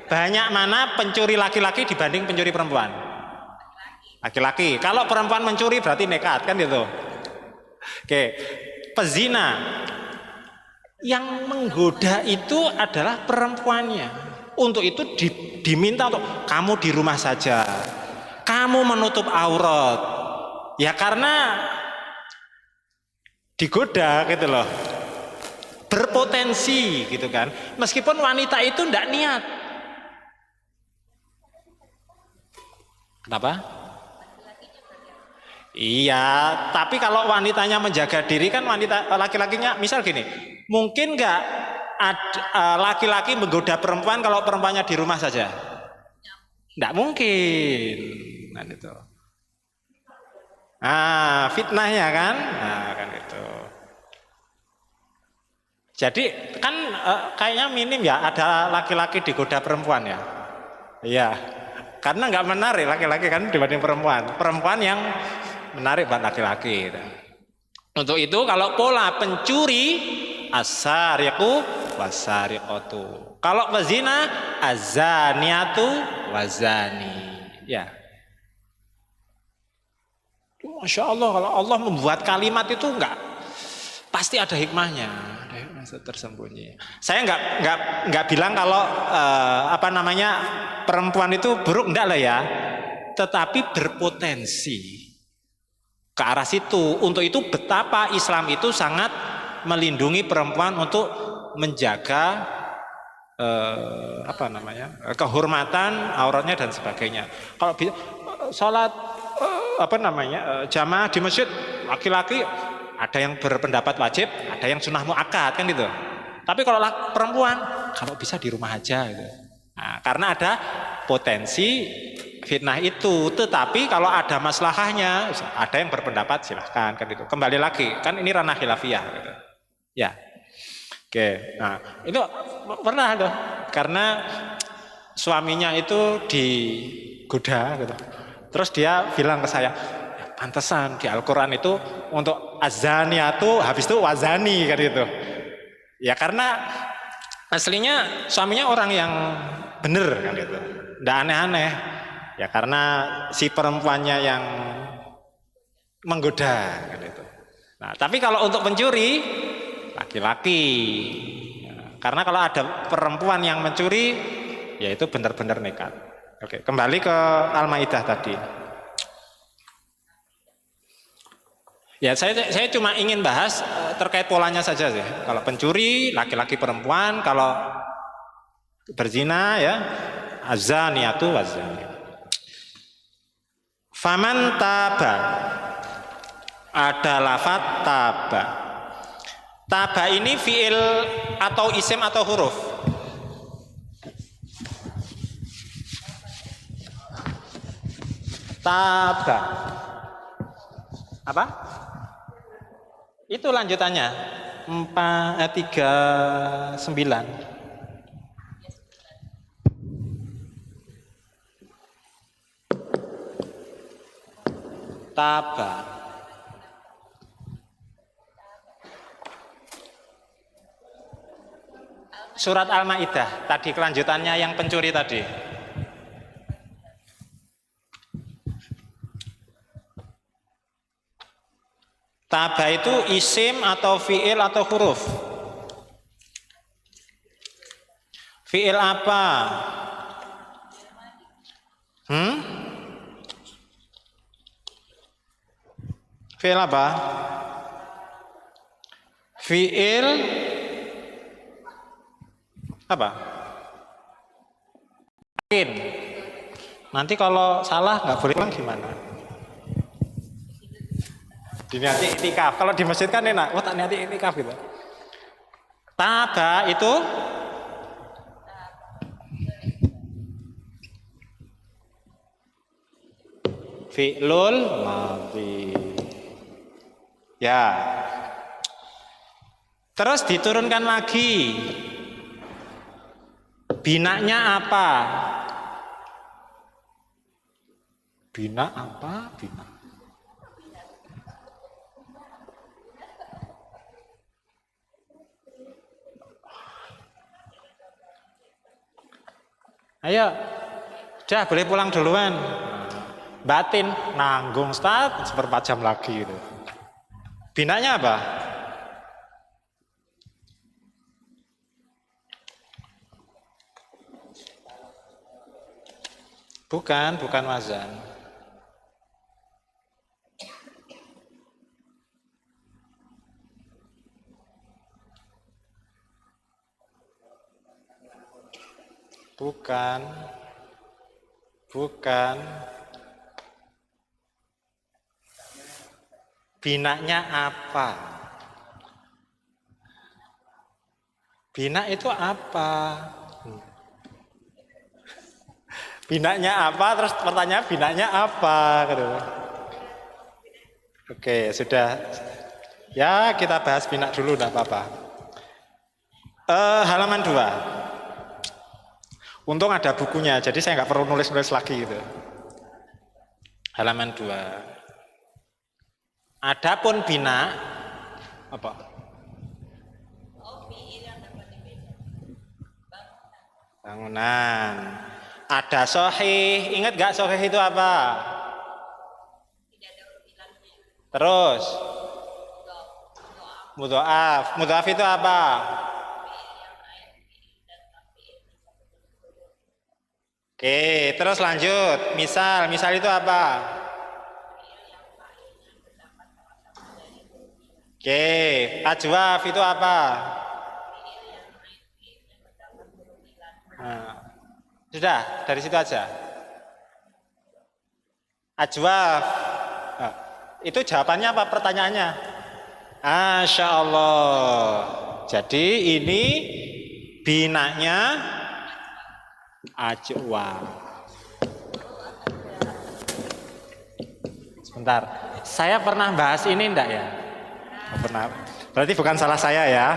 banyak mana pencuri laki-laki dibanding pencuri perempuan? Laki-laki. Kalau perempuan mencuri berarti nekat kan gitu. Oke, pezina yang menggoda itu adalah perempuannya. Untuk itu diminta untuk kamu di rumah saja, kamu menutup aurat. Ya karena digoda gitu loh, berpotensi gitu kan. Meskipun wanita itu tidak niat. Kenapa? Iya, tapi kalau wanitanya menjaga diri kan laki-lakinya misal gini, mungkin nggak laki-laki menggoda perempuan kalau perempuannya di rumah saja? Nggak mungkin. Nah itu. Fitnahnya kan? Nah kan itu. Jadi kan kayaknya minim ya ada laki-laki digoda perempuan ya. Iya. Karena nggak menarik laki-laki kan dibanding perempuan. Perempuan yang menarik buat laki-laki. Untuk itu kalau pola pencuri as-sariqu was-sariqatu. Kalau pezina az-zaniyatu wazani. Ya. Masya Allah, kalau Allah membuat kalimat itu enggak, pasti ada hikmahnya, ada hikmah tersembunyi. Saya enggak bilang kalau perempuan itu buruk, enggak lah ya, tetapi berpotensi ke arah situ. Untuk itu betapa Islam itu sangat melindungi perempuan untuk menjaga kehormatan auratnya dan sebagainya. Kalau sholat jamaah di masjid, laki-laki ada yang berpendapat wajib, ada yang sunnah muakkad kan gitu. Tapi kalau perempuan, kalau bisa di rumah aja gitu. Nah, karena ada potensi fitnah itu. Tetapi kalau ada maslahahnya, ada yang berpendapat silahkan kan gitu. Kembali lagi, kan ini ranah khilafiyah gitu. Ya. Oke. Nah, itu pernah tuh. Karena suaminya itu digoda gitu. Terus dia bilang ke saya, ya, pantesan di Al-Quran itu untuk azaniyatu habis itu wazani kan gitu. Ya karena aslinya suaminya orang yang bener kan gitu. Nggak aneh-aneh. Ya karena si perempuannya yang menggoda kan gitu. Nah, tapi kalau untuk pencuri laki-laki. Ya, karena kalau ada perempuan yang mencuri, ya itu benar-benar nekat. Oke, kembali ke Al-Maidah tadi. Ya, saya cuma ingin bahas terkait polanya saja sih. Kalau pencuri laki-laki perempuan, kalau berzina ya azaniyatu wazani. Faman taba, ada lafaz taba. Taba ini fiil atau isim atau huruf? Taba. Apa? Itu lanjutannya 39. Taba. Surat Al-Maidah tadi kelanjutannya yang pencuri tadi. Taba itu isim atau fiil atau huruf? Fiil apa? Fiil apa? Fiil apa? Nanti kalau salah nggak boleh pulang gimana? Diniati iktikaf. Kalau di masjid kan enak. Tak niati iktikaf gitu. Taba itu fi'lul madhi. Ya. Terus diturunkan lagi. Binanya apa? Bina apa? Bina. Ayo, udah boleh pulang duluan. Batin, nanggung start seperempat jam lagi gitu. Binanya apa? Bukan wazan. Bukan. Binanya apa? Bina itu apa? Binanya apa? Terus pertanyaan binanya apa? Oke, sudah. Ya, kita bahas bina dulu, enggak apa-apa. Halaman 2. Untung ada bukunya, jadi saya nggak perlu nulis-nulis lagi gitu. Halaman 2. Adapun bina apa? Bangunan. Ada sohih. Ingat gak sohih itu apa? Terus mudhoaf. Mudhoaf itu apa? Oke, terus lanjut. Misal itu apa? Oke, ajwaf itu apa? Nah, sudah, dari situ aja. Ajwaf. Nah, itu jawabannya apa pertanyaannya? Masya Allah. Jadi ini binanya ajwaf. Sebentar, saya pernah bahas ini enggak ya? Oh, pernah. Berarti bukan salah saya ya.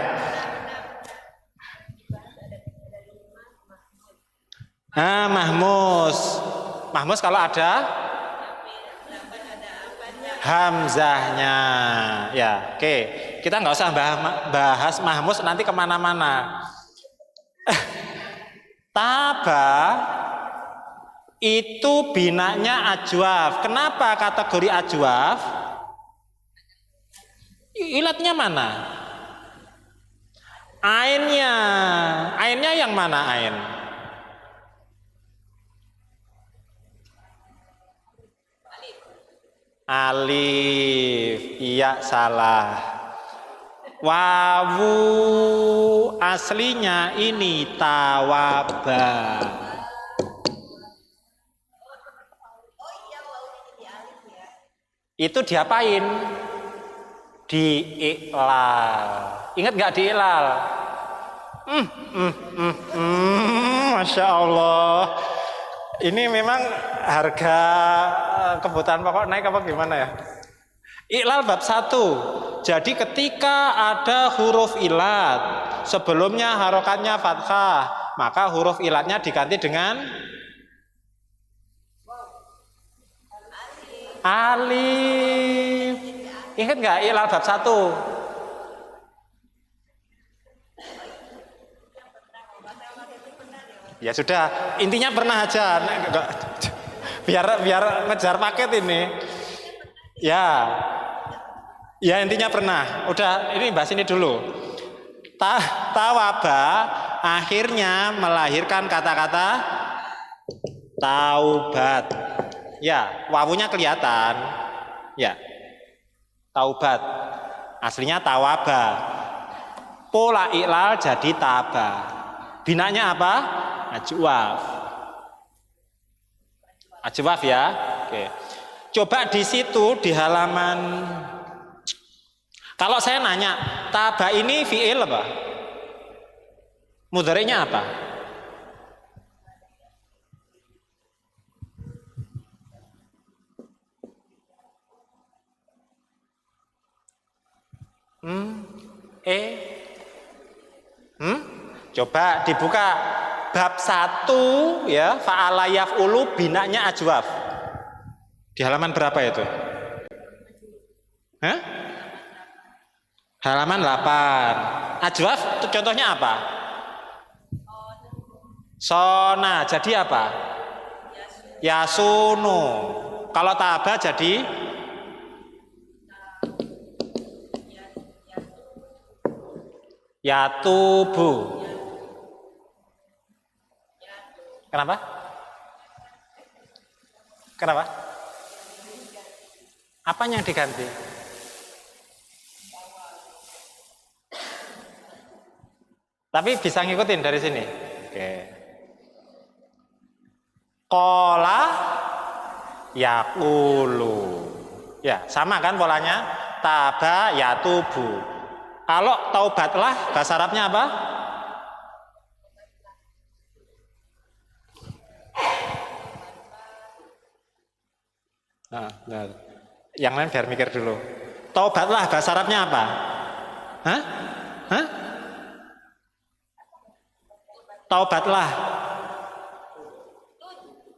Mahmus. Mahmus kalau ada hamzahnya. Ya, oke. Kita nggak usah bahas mahmus nanti kemana-mana. Taba itu binanya ajwaf. Kenapa kategori ajwaf? Ilatnya mana? Ainnya. Ainnya yang mana ain? Alif. Iya, salah. Wawu aslinya ini tawaba. Itu diapain? Diiklal. Ingat nggak diiklal? Masya Allah. Ini memang harga kebutuhan pokok naik apa gimana ya? Iklal bab 1. Jadi ketika ada huruf ilat, sebelumnya harokatnya fathah, maka huruf ilatnya diganti dengan alif. Ingat nggak iklal bab 1? Ya sudah, intinya pernah aja. Biar ngejar paket ini. Ya intinya pernah. Udah, ini bahas ini dulu. Tawaba akhirnya melahirkan kata-kata taubat. Ya, wawunya kelihatan. Ya, taubat. Aslinya tawaba. Pola iklal jadi taba. Binanya apa? Ajwaf. Ajwaf ya. Oke. Coba di situ di halaman. Kalau saya nanya, taba ini fi'il apa? Mudhari'nya apa? Coba dibuka bab 1 ya, fa'ala yaf'ulu binanya ajwaf. Di halaman berapa itu? Hah? Halaman 8. Ajwaf contohnya apa? Sona, jadi apa? Yasunu. Kalau taba jadi yatubu. Kenapa? Kenapa? Apa yang diganti? Tapi bisa ngikutin dari sini. Oke. Qala yaqulu. Ya, sama kan polanya? Taba yatubu. Kalau taubatlah bahasa Arabnya apa? Nah. Yang lain biar mikir dulu. Taubatlah bahasa Arabnya apa? Hah? Taubatlah.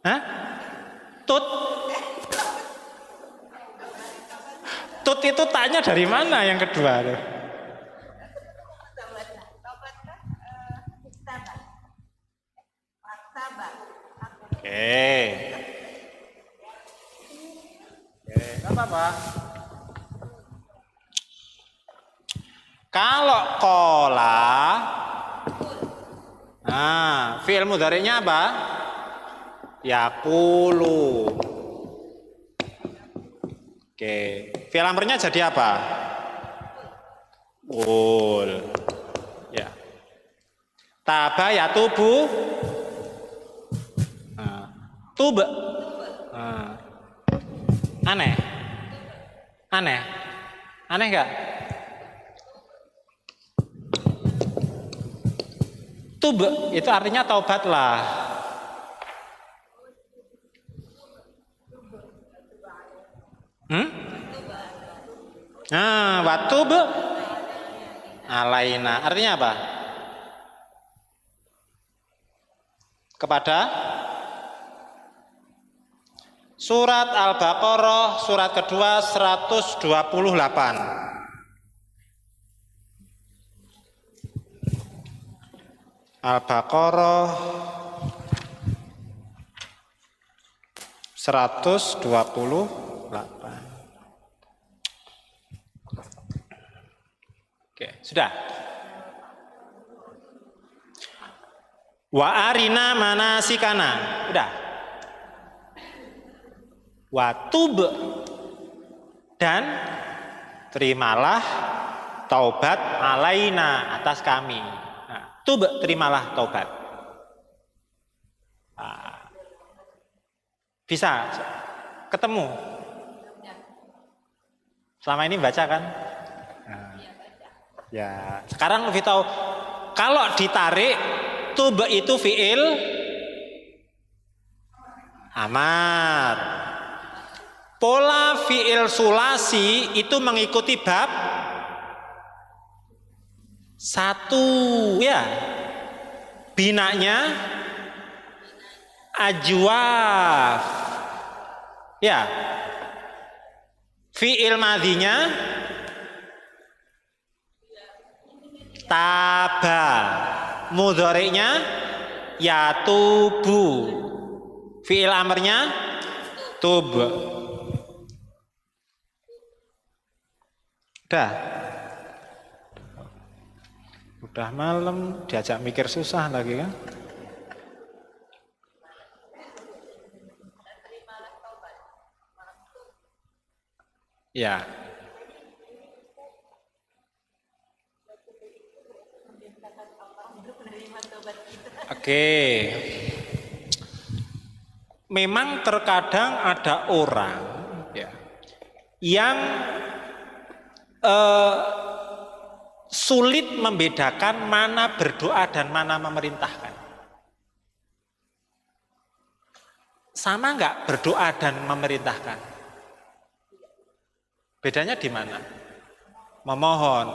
Hah? Tut. Tut itu taknya dari mana yang kedua? Oke, nggak apa-apa. Kalau kola, fi'il mudhari'nya apa? Yaqulu. Oke, fi'il amrnya jadi apa? Qul. Ya. Taba yatubu. Tub. Aneh. Aneh. Aneh enggak? Tub itu artinya taubatlah. Watub alaina artinya apa? Kepada surat Al-Baqarah surat kedua 128. Al-Baqarah 128. Oke, sudah. Wa arina manasikana. Udah. Wa tub dan terimalah taubat alaina atas kami. Tub terimalah taubat. Bisa ketemu. Selama ini baca kan? Ya, sekarang lebih tahu. Kalau ditarik, tub itu fi'il amar. Pola fi'il sulasi itu mengikuti bab 1 ya. Binanya ajwaf. Ya. Fi'il madhinya taba, mudhari'nya yatubu, fi'il amrnya tub. Udah malam diajak mikir susah lagi kan? Ya. Oke. Memang terkadang ada orang ya, yang sulit membedakan mana berdoa dan mana memerintahkan. Sama enggak berdoa dan memerintahkan? Bedanya di mana? Memohon.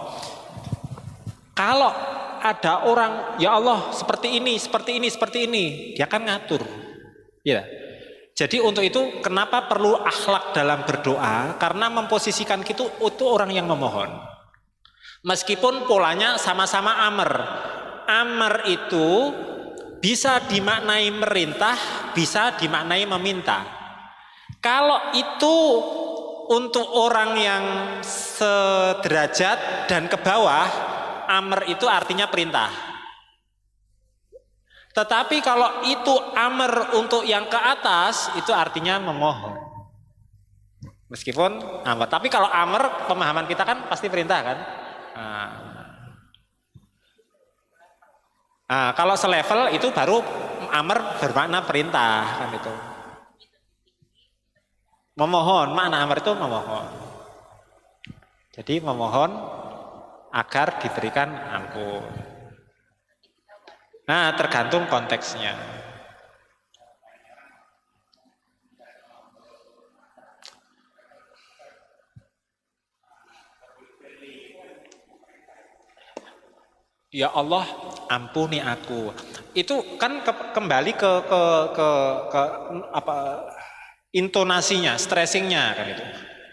Kalau ada orang, ya Allah seperti ini, seperti ini, seperti ini, dia kan ngatur. Ya. Jadi untuk itu kenapa perlu akhlak dalam berdoa? Karena memposisikan itu orang yang memohon. Meskipun polanya sama-sama amr. Amr itu bisa dimaknai merintah, bisa dimaknai meminta. Kalau itu untuk orang yang sederajat dan ke bawah, amr itu artinya perintah. Tetapi kalau itu amr untuk yang ke atas, itu artinya memohon. Meskipun amr, tapi kalau amr pemahaman kita kan pasti perintah kan. Kalau selevel itu baru amr bermakna perintah kan itu. Memohon, makna amr itu memohon. Jadi memohon agar diberikan ampun. Nah, tergantung konteksnya. Ya Allah, ampuni aku. Itu kan kembali ke apa intonasinya, stressingnya kan itu.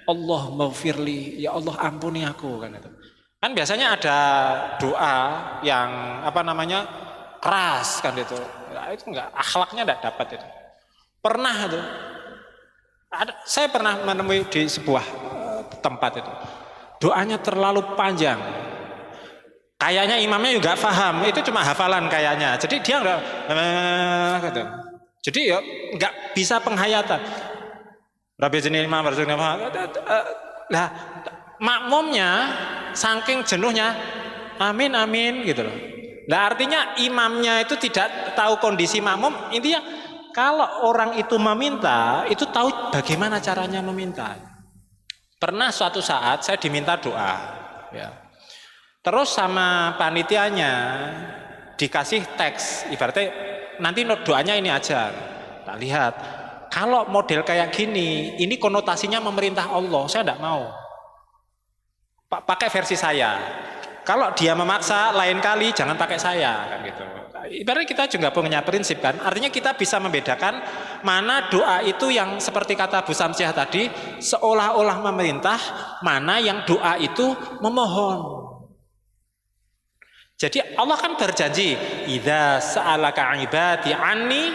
Allah maghfirli, ya Allah ampuni aku kan itu. Kan biasanya ada doa yang keras kan itu. Nah, itu enggak, akhlaknya enggak dapat itu. Pernah itu. Saya pernah menemui di sebuah tempat itu. Doanya terlalu panjang. Kayaknya imamnya juga paham, itu cuma hafalan kayaknya. Jadi dia enggak gitu. Jadi ya enggak bisa penghayatan. Rabbi jenil imam warzuqna. Lah makmumnya saking jenuhnya amin amin gitu loh. Lah artinya imamnya itu tidak tahu kondisi makmum. Intinya kalau orang itu meminta, itu tahu bagaimana caranya meminta. Pernah suatu saat saya diminta doa, ya. Terus sama panitianya dikasih teks, ibaratnya nanti doanya ini aja. Tak lihat, kalau model kayak gini, ini konotasinya memerintah Allah, saya tidak mau. Pakai versi saya. Kalau dia memaksa, lain kali jangan pakai saya, kan gitu. Ibaratnya kita juga punya prinsip kan, artinya kita bisa membedakan mana doa itu yang seperti kata Bu Samsiah tadi, seolah-olah memerintah, mana yang doa itu memohon. Jadi Allah kan berjanji, idza sa'alaka 'ibadi 'anni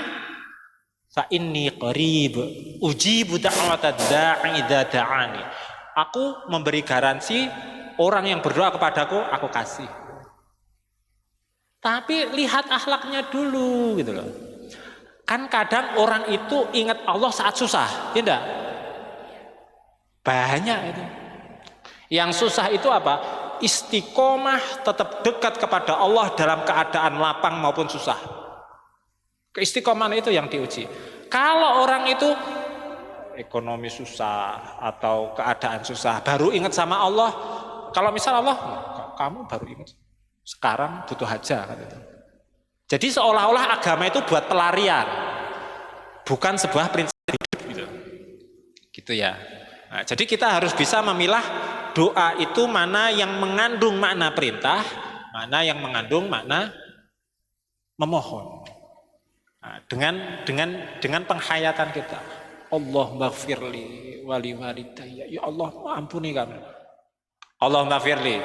fa inni qarib ujibu da'watad da'i idza da'ani. Aku memberi garansi orang yang berdoa kepadaku aku kasih. Tapi lihat akhlaknya dulu gitu loh. Kan kadang orang itu ingat Allah saat susah, ya enggak? Banyak itu. Yang susah itu apa? Istiqomah, tetap dekat kepada Allah dalam keadaan lapang maupun susah. Keistiqomahan itu yang diuji. Kalau orang itu ekonomi susah atau keadaan susah, baru ingat sama Allah. Kalau misal Allah, kamu baru ingat, sekarang butuh aja kan itu. Jadi seolah-olah agama itu buat pelarian, bukan sebuah prinsip hidup gitu ya. Nah, jadi kita harus bisa memilah doa itu mana yang mengandung makna perintah, mana yang mengandung makna memohon. Nah, dengan penghayatan kita, Allah maghfirli wali walidayya, ya Allah ampuni kami. Allah maghfirli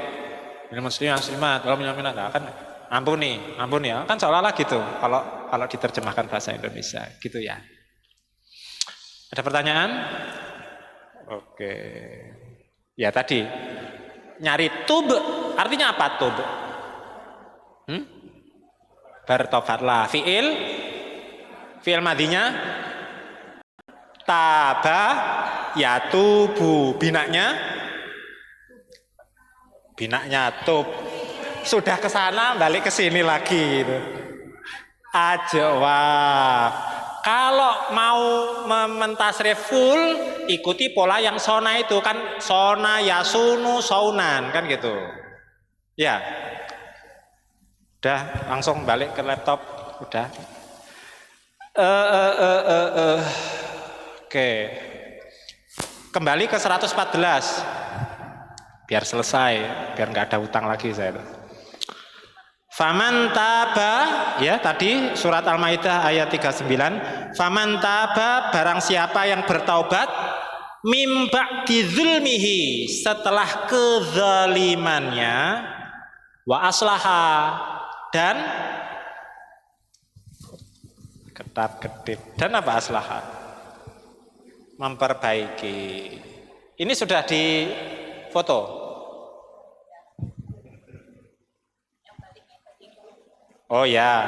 lil muslimin muslimat wal mu'minat, kan ampuni ya, kan seolah-olah gitu kalau diterjemahkan bahasa Indonesia gitu ya. Ada pertanyaan? Oke. Ya tadi nyari tub artinya apa tub? Bertobatlah. Fi'il madinya taba yatubu, binaknya tub. Sudah ke sana balik ke sini lagi gitu. Ajwab. Kalau mau mentasrif full, ikuti pola yang sona itu kan, sona yasunu saunan kan gitu. Ya. Udah langsung balik ke laptop, udah. Oke. Kembali ke 114. Biar selesai, biar nggak ada utang lagi saya. Faman taba, ya tadi surat Al-Maidah ayat 39. Faman taba, barang siapa yang bertaubat mim ba'di zulmihi, setelah kezalimannya, wa aslaha, dan ketap-ketip, dan apa aslaha? Memperbaiki. Ini sudah di foto. Oh ya,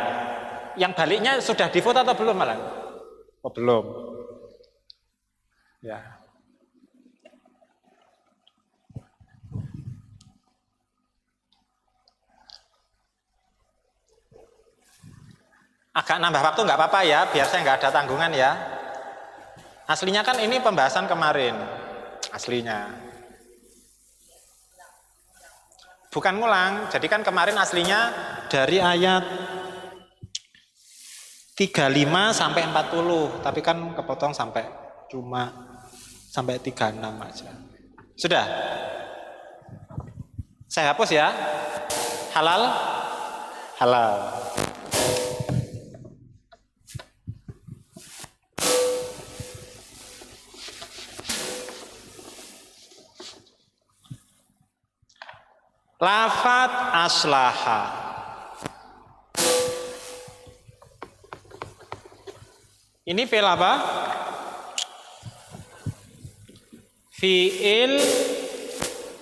yang baliknya sudah difoto atau belum malah? Oh belum. Ya. Agak nambah waktu nggak apa-apa ya, biar saya nggak ada tanggungan ya. Aslinya kan ini pembahasan kemarin, aslinya. Bukan ngulang, jadi kan kemarin aslinya dari ayat 35 sampai 40, tapi kan kepotong cuma sampai 36 aja. Sudah? Saya hapus ya. Halal? Halal. Lafat aslaha. Ini fi'il apa? Fi'il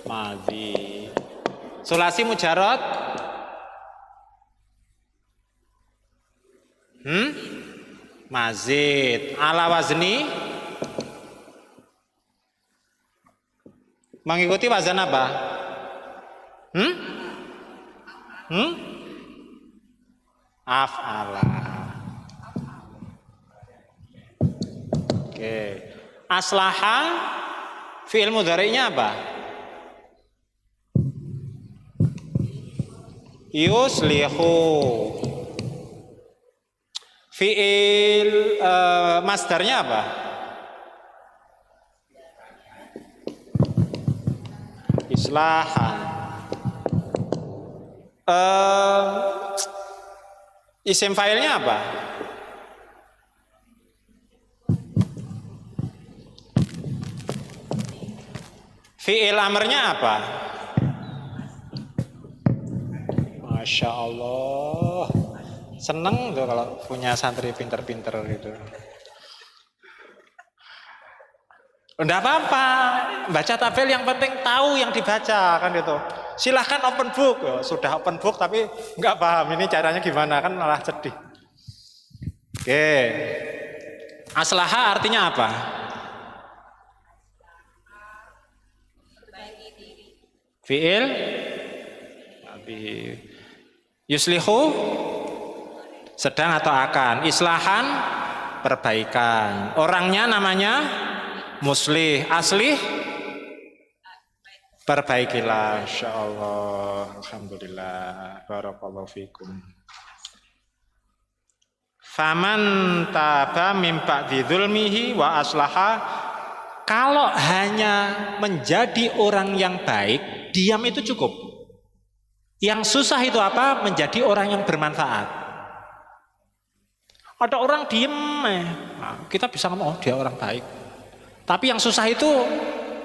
madhi. Sulasi mujarrad mazid. Ala wazni mengikuti wazan apa? Af'ala. Oke. Aslaha fi'il mudhari'nya apa? Yuslihu. Fi'il masdarnya apa? Islahan. Isim fa'ilnya apa? Fi'il amrnya apa? Masya Allah, seneng tuh kalau punya santri pinter-pinter gitu. Enggak apa-apa, baca tabel yang penting tahu yang dibaca kan gitu. Silahkan open book, sudah open book tapi nggak paham ini caranya gimana kan malah sedih. Oke, aslaha artinya apa? Fi'il yuslihu sedang atau akan. Islahan perbaikan. Orangnya namanya muslih. Aslih perbaikilah. Insyaallah. Alhamdulillah. Barakallahu fikum. Faman taba min ba'di dzulmihi wa aslaha. Kalau hanya menjadi orang yang baik, diam itu cukup. Yang susah itu apa? Menjadi orang yang bermanfaat. Ada orang diem, kita bisa ngomong, oh dia orang baik. Tapi yang susah itu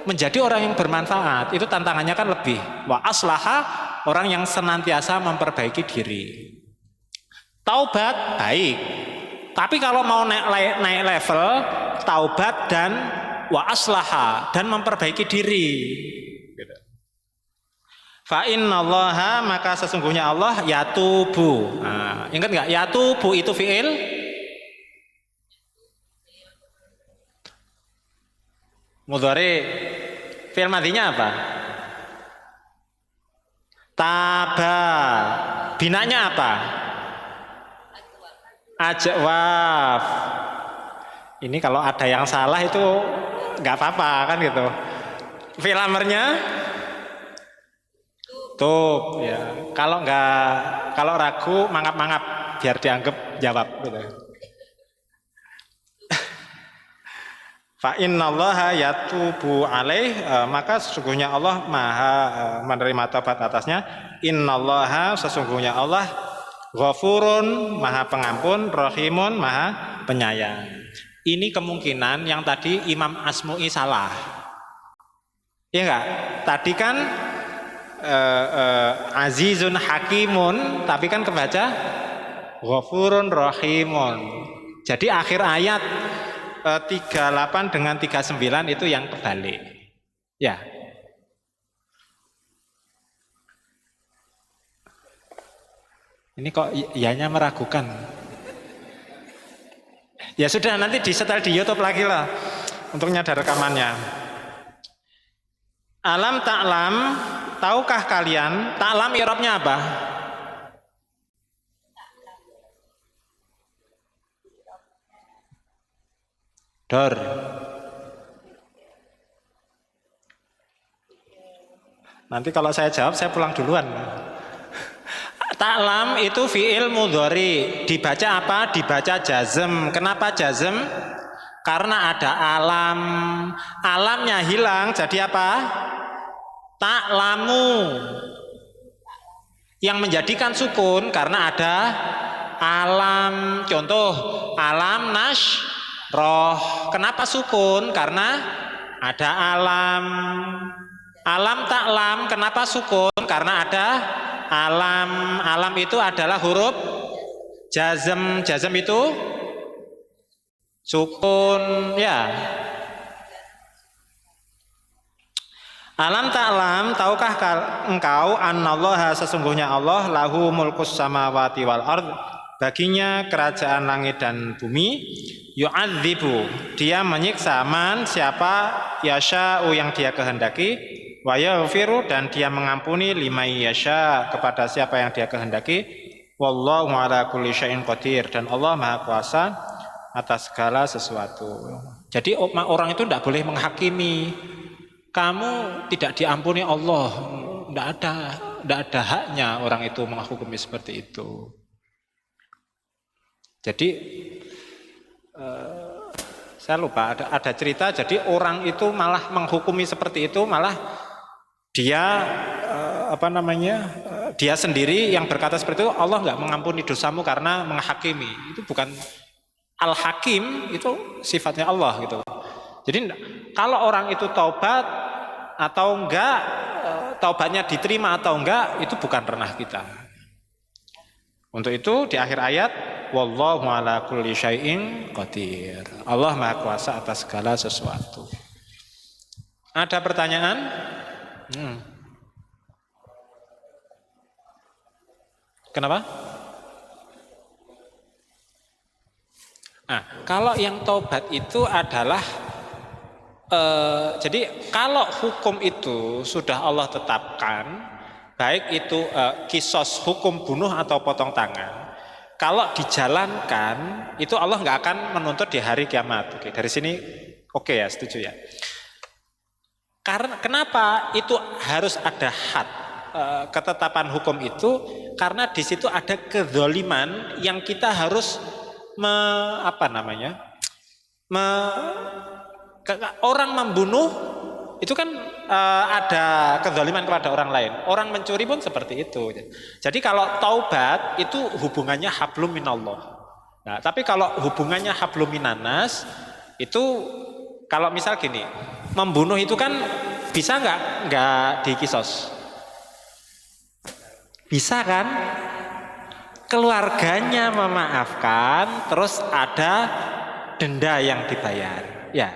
menjadi orang yang bermanfaat. Itu tantangannya kan lebih. Wa aslaha, orang yang senantiasa memperbaiki diri. Taubat, baik. Tapi kalau mau naik level, taubat dan wa aslaha, dan memperbaiki diri. Fa innallaha, maka sesungguhnya Allah yatubu. Nah, ingat nggak? Yatubu itu fiil mudhari. Fiil madhinya apa? Taba. Binanya apa? Ajwaf. Ini kalau ada yang salah itu nggak apa-apa kan gitu. Fiil amarnya tub ya. Kalau ragu mangap-mangap biar dianggap jawab gitu. Fa innallaha yatubu alaih, maka sesungguhnya Allah Maha menerima taubat atasnya. Innallaha, sesungguhnya Allah ghafurun, Maha pengampun, rahimun, Maha penyayang. Ini kemungkinan yang tadi Imam Asmu'i salah. Iya enggak? Tadi kan azizun hakimun, tapi kan kebaca ghafurun rahimun. Jadi akhir ayat 38 dengan 39 itu yang kebalik. Ya. Ini kok ianya meragukan. Ya sudah, nanti disetel di YouTube lagi lah untuk nyadar rekamannya. Alam ta'lam, tahukah kalian? Ta'lam i'rabnya apa? Dor. Nanti kalau saya jawab saya pulang duluan. Ta'lam itu fi'il mudhari. Dibaca apa? Dibaca jazm. Kenapa jazm? Karena ada alam. Alamnya hilang jadi apa? Ta'lamu. Yang menjadikan sukun karena ada alam. Contoh, alam roh. Kenapa sukun? Karena ada alam. Alam ta'lam. Kenapa sukun? Karena ada alam. Alam itu adalah huruf jazm. Jazm itu sukun, ya. Alam ta'lam, tahukah engkau annallaha, sesungguhnya Allah lahu mulkus samawati wal ard, baginya kerajaan langit dan bumi, yu'adzibu, dia menyiksa man siapa yasha'u yang dia kehendaki, wa yaghfiru, dan dia mengampuni liman yasha kepada siapa yang dia kehendaki, wallahu ala kulli syai'in qadir, dan Allah Maha Kuasa atas segala sesuatu. Jadi orang itu tidak boleh menghakimi. Kamu tidak diampuni Allah, tidak ada haknya orang itu menghukumi seperti itu. Jadi saya lupa ada cerita. Jadi orang itu malah menghukumi seperti itu, malah dia dia sendiri yang berkata seperti itu, Allah nggak mengampuni dosamu karena menghakimi. Itu bukan Al-Hakim, itu sifatnya Allah gitu. Jadi kalau orang itu taubat atau enggak, taubatnya diterima atau enggak, itu bukan ranah kita. Untuk itu di akhir ayat, wallahu ala kulli syai'in qadir. Allah Maha Kuasa atas segala sesuatu. Ada pertanyaan? Kenapa? Nah, kalau yang taubat itu adalah jadi kalau hukum itu sudah Allah tetapkan, baik itu kisos hukum bunuh atau potong tangan, kalau dijalankan itu Allah nggak akan menuntut di hari kiamat. Oke, dari sini oke ya, setuju ya. Karena kenapa itu harus ada had ketetapan hukum itu? Karena di situ ada kezaliman yang kita harus orang membunuh itu kan ada kezaliman kepada orang lain. Orang mencuri pun seperti itu. Jadi kalau taubat itu hubungannya hablum minallah. Nah, tapi kalau hubungannya hablum minanas itu kalau misal gini, membunuh itu kan bisa nggak dikisos? Bisa kan? Keluarganya memaafkan, terus ada denda yang dibayar. Ya.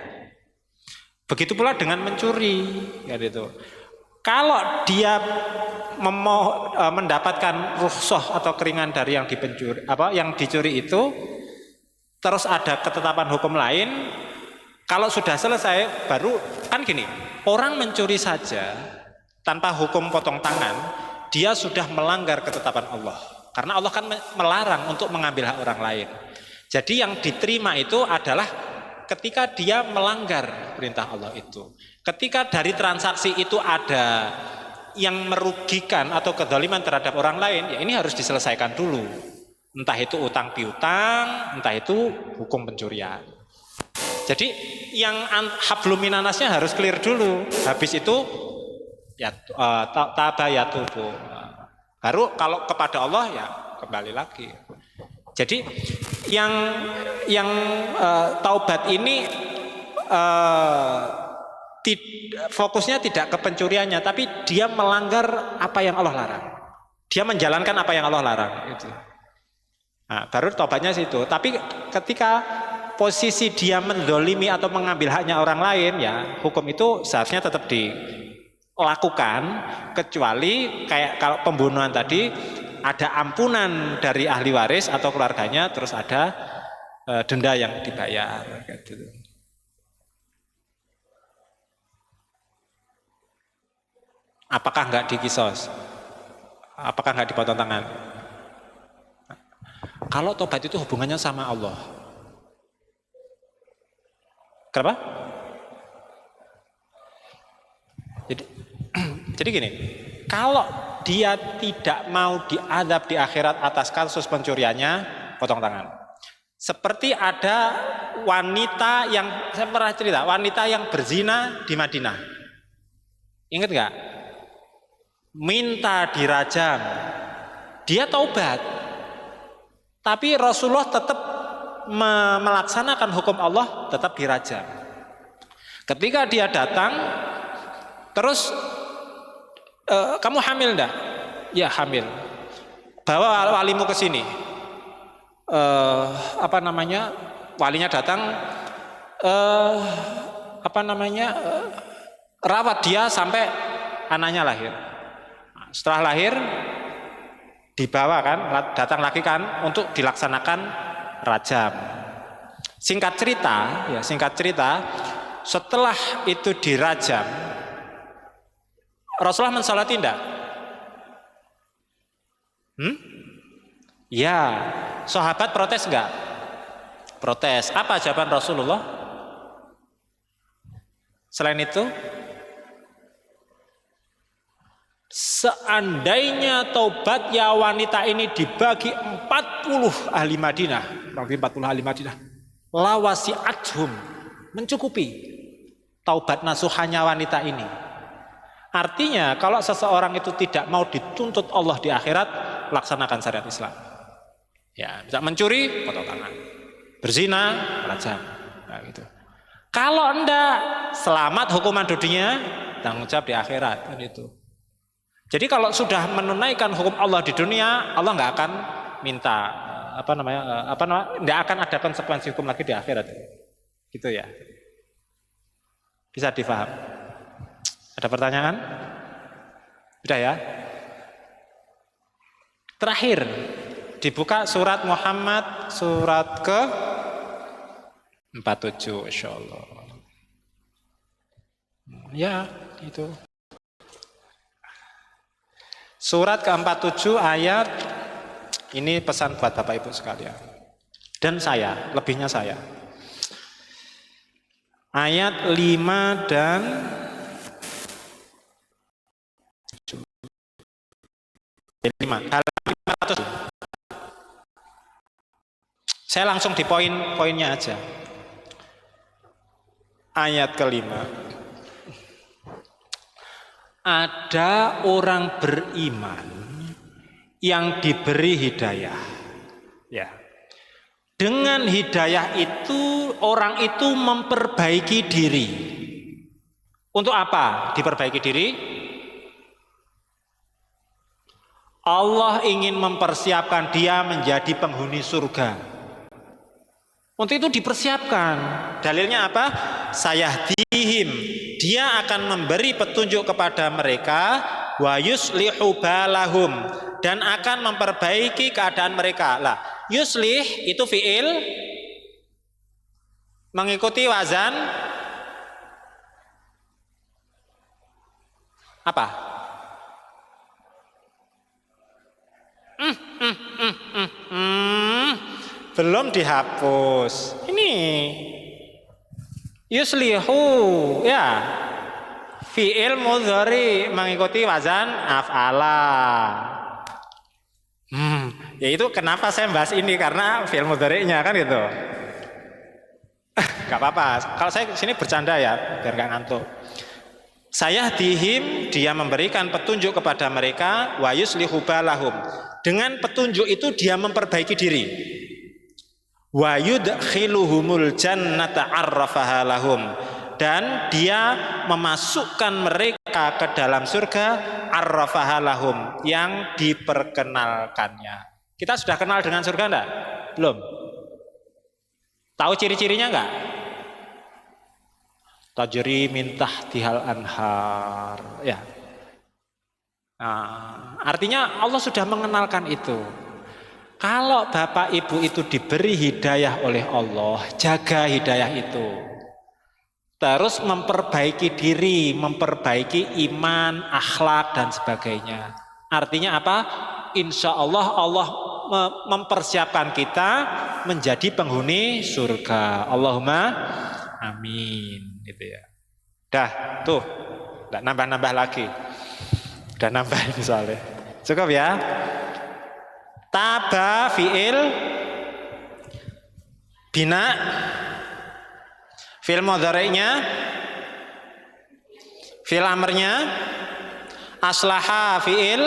Begitu pula dengan mencuri, ya gitu. Kalau dia mendapatkan rukhsah atau keringan dari yang dicuri itu, terus ada ketetapan hukum lain, kalau sudah selesai baru kan gini, orang mencuri saja tanpa hukum potong tangan, dia sudah melanggar ketetapan Allah. Karena Allah kan melarang untuk mengambil hak orang lain. Jadi yang diterima itu adalah ketika dia melanggar perintah Allah itu. Ketika dari transaksi itu ada yang merugikan atau kezaliman terhadap orang lain, ya ini harus diselesaikan dulu. Entah itu utang piutang, entah itu hukum pencurian. Jadi yang hablum minanasnya harus clear dulu. Habis itu ya tabayatubu. Baru kalau kepada Allah ya kembali lagi. Jadi yang taubat ini fokusnya tidak ke pencuriannya, tapi dia melanggar apa yang Allah larang. Dia menjalankan apa yang Allah larang. Gitu. Nah, baru taubatnya situ. Tapi ketika posisi dia mendolimi atau mengambil haknya orang lain, ya hukum itu seharusnya tetap dilakukan, kecuali kayak kalau pembunuhan tadi ada ampunan dari ahli waris atau keluarganya, terus ada denda yang dibayar gitu. Apakah nggak dikisos? Apakah nggak dipotong tangan? Kalau tobat itu hubungannya sama Allah. Kenapa? Jadi gini, kalau dia tidak mau diazab di akhirat atas kasus pencuriannya, potong tangan. Seperti ada wanita yang, saya pernah cerita, wanita yang berzina di Madinah. Ingat nggak? Minta dirajam. Dia taubat. Tapi Rasulullah tetap melaksanakan hukum Allah, tetap dirajam. Ketika dia datang, terus kamu hamil enggak? Ya hamil. Bawa walimu ke sini. Walinya datang. Rawat dia sampai anaknya lahir. Setelah lahir, dibawa kan, datang lagi kan untuk dilaksanakan rajam. Singkat cerita, setelah itu dirajam, Rasulullah mensolati tidak? Ya, sahabat protes enggak? Protes. Apa jawaban Rasulullah? Selain itu, seandainya taubat ya wanita ini dibagi 40 ahli Madinah, kurang lebih 40 ahli Madinah, lawasi'athum, mencukupi taubat nasuhannya wanita ini. Artinya kalau seseorang itu tidak mau dituntut Allah di akhirat, laksanakan syariat Islam. Ya, bisa mencuri, potong tangan. Berzina, rajam. Nah, gitu. Kalau enggak, selamat hukuman dunia, tanggung jawab di akhirat, kan itu. Jadi kalau sudah menunaikan hukum Allah di dunia, Allah nggak akan minta nggak akan ada konsekuensi hukum lagi di akhirat. Gitu ya. Bisa difaham? Ada pertanyaan? Sudah ya? Terakhir, dibuka surat Muhammad, surat ke 47, insyaallah. Ya, itu. Surat ke-47 ayat, ini pesan buat Bapak Ibu sekalian. Dan saya, lebihnya saya. Ayat 5 dan 5. Saya langsung di poin-poinnya aja. Ayat kelima. Ada orang beriman yang diberi hidayah. Ya. Dengan hidayah itu orang itu memperbaiki diri. Untuk apa diperbaiki diri? Allah ingin mempersiapkan dia menjadi penghuni surga. Untuk itu dipersiapkan. Dalilnya apa? Sayahdihim. Dia akan memberi petunjuk kepada mereka, wa yuslihu balahum, dan akan memperbaiki keadaan mereka. Lah, yuslih itu fiil mengikuti wazan apa? Belum dihapus. Ini yuslihu, ya, fi'il mudhari mengikuti wazan af'ala. Ya itu kenapa saya bahas ini, karena fi'il mudhari'nya kan gitu. Gak apa-apa, kalau saya sini bercanda ya, biar gak ngantuk. Sayahdihim, dia memberikan petunjuk kepada mereka, wa yuslihu balahum. Dengan petunjuk itu dia memperbaiki diri. Wa yudkhiluhumul jannata arrafaha lahum, dan dia memasukkan mereka ke dalam surga arrafaha lahum, yang diperkenalkannya. Kita sudah kenal dengan surga enggak? Belum. Tahu ciri-cirinya enggak? Tajri min tahtihal anhar, ya. Nah, artinya Allah sudah mengenalkan itu. Kalau Bapak Ibu itu diberi hidayah oleh Allah, jaga hidayah itu. Terus memperbaiki diri, memperbaiki iman, akhlak, dan sebagainya. Artinya apa? Insya Allah Allah mempersiapkan kita menjadi penghuni surga. Allahumma amin. Gitu ya. Dah, tuh. Nggak nambah-nambah lagi. Udah nambah ini soalnya. Cukup ya. Taba fi'il bina, fi'il mudhari'nya, fi'il amrnya, aslaha fi'il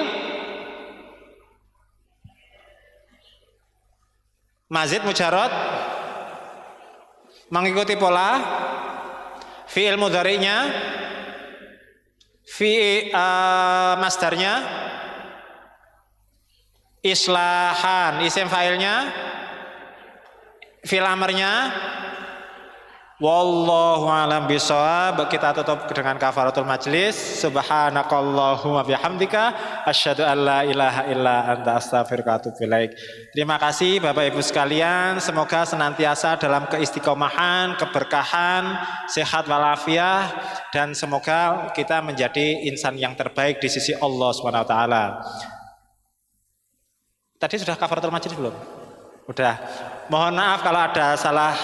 mazid mujarrad mengikuti pola, fi'il mudhari'nya, fi'il masdarnya, islahan isim fa'ilnya, fi'il amrnya, Wallahu a'lam bishawab. Kita tutup dengan kafaratul majlis. Subhanakallahumma bihamdika asyhadu an la ilaha illa anta astaghfiruka wa atubu ilaik. Terima kasih Bapak Ibu sekalian, semoga senantiasa dalam keistiqomahan, keberkahan, sehat walafiat, dan semoga kita menjadi insan yang terbaik di sisi Allah Subhanahu wa taala. Tadi sudah kafaratul majlis belum? Udah. Mohon maaf kalau ada salah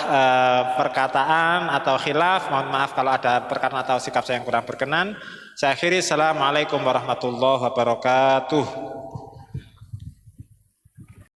perkataan atau khilaf. Mohon maaf kalau ada perkataan atau sikap saya yang kurang berkenan. Saya akhiri. Assalamualaikum warahmatullahi wabarakatuh.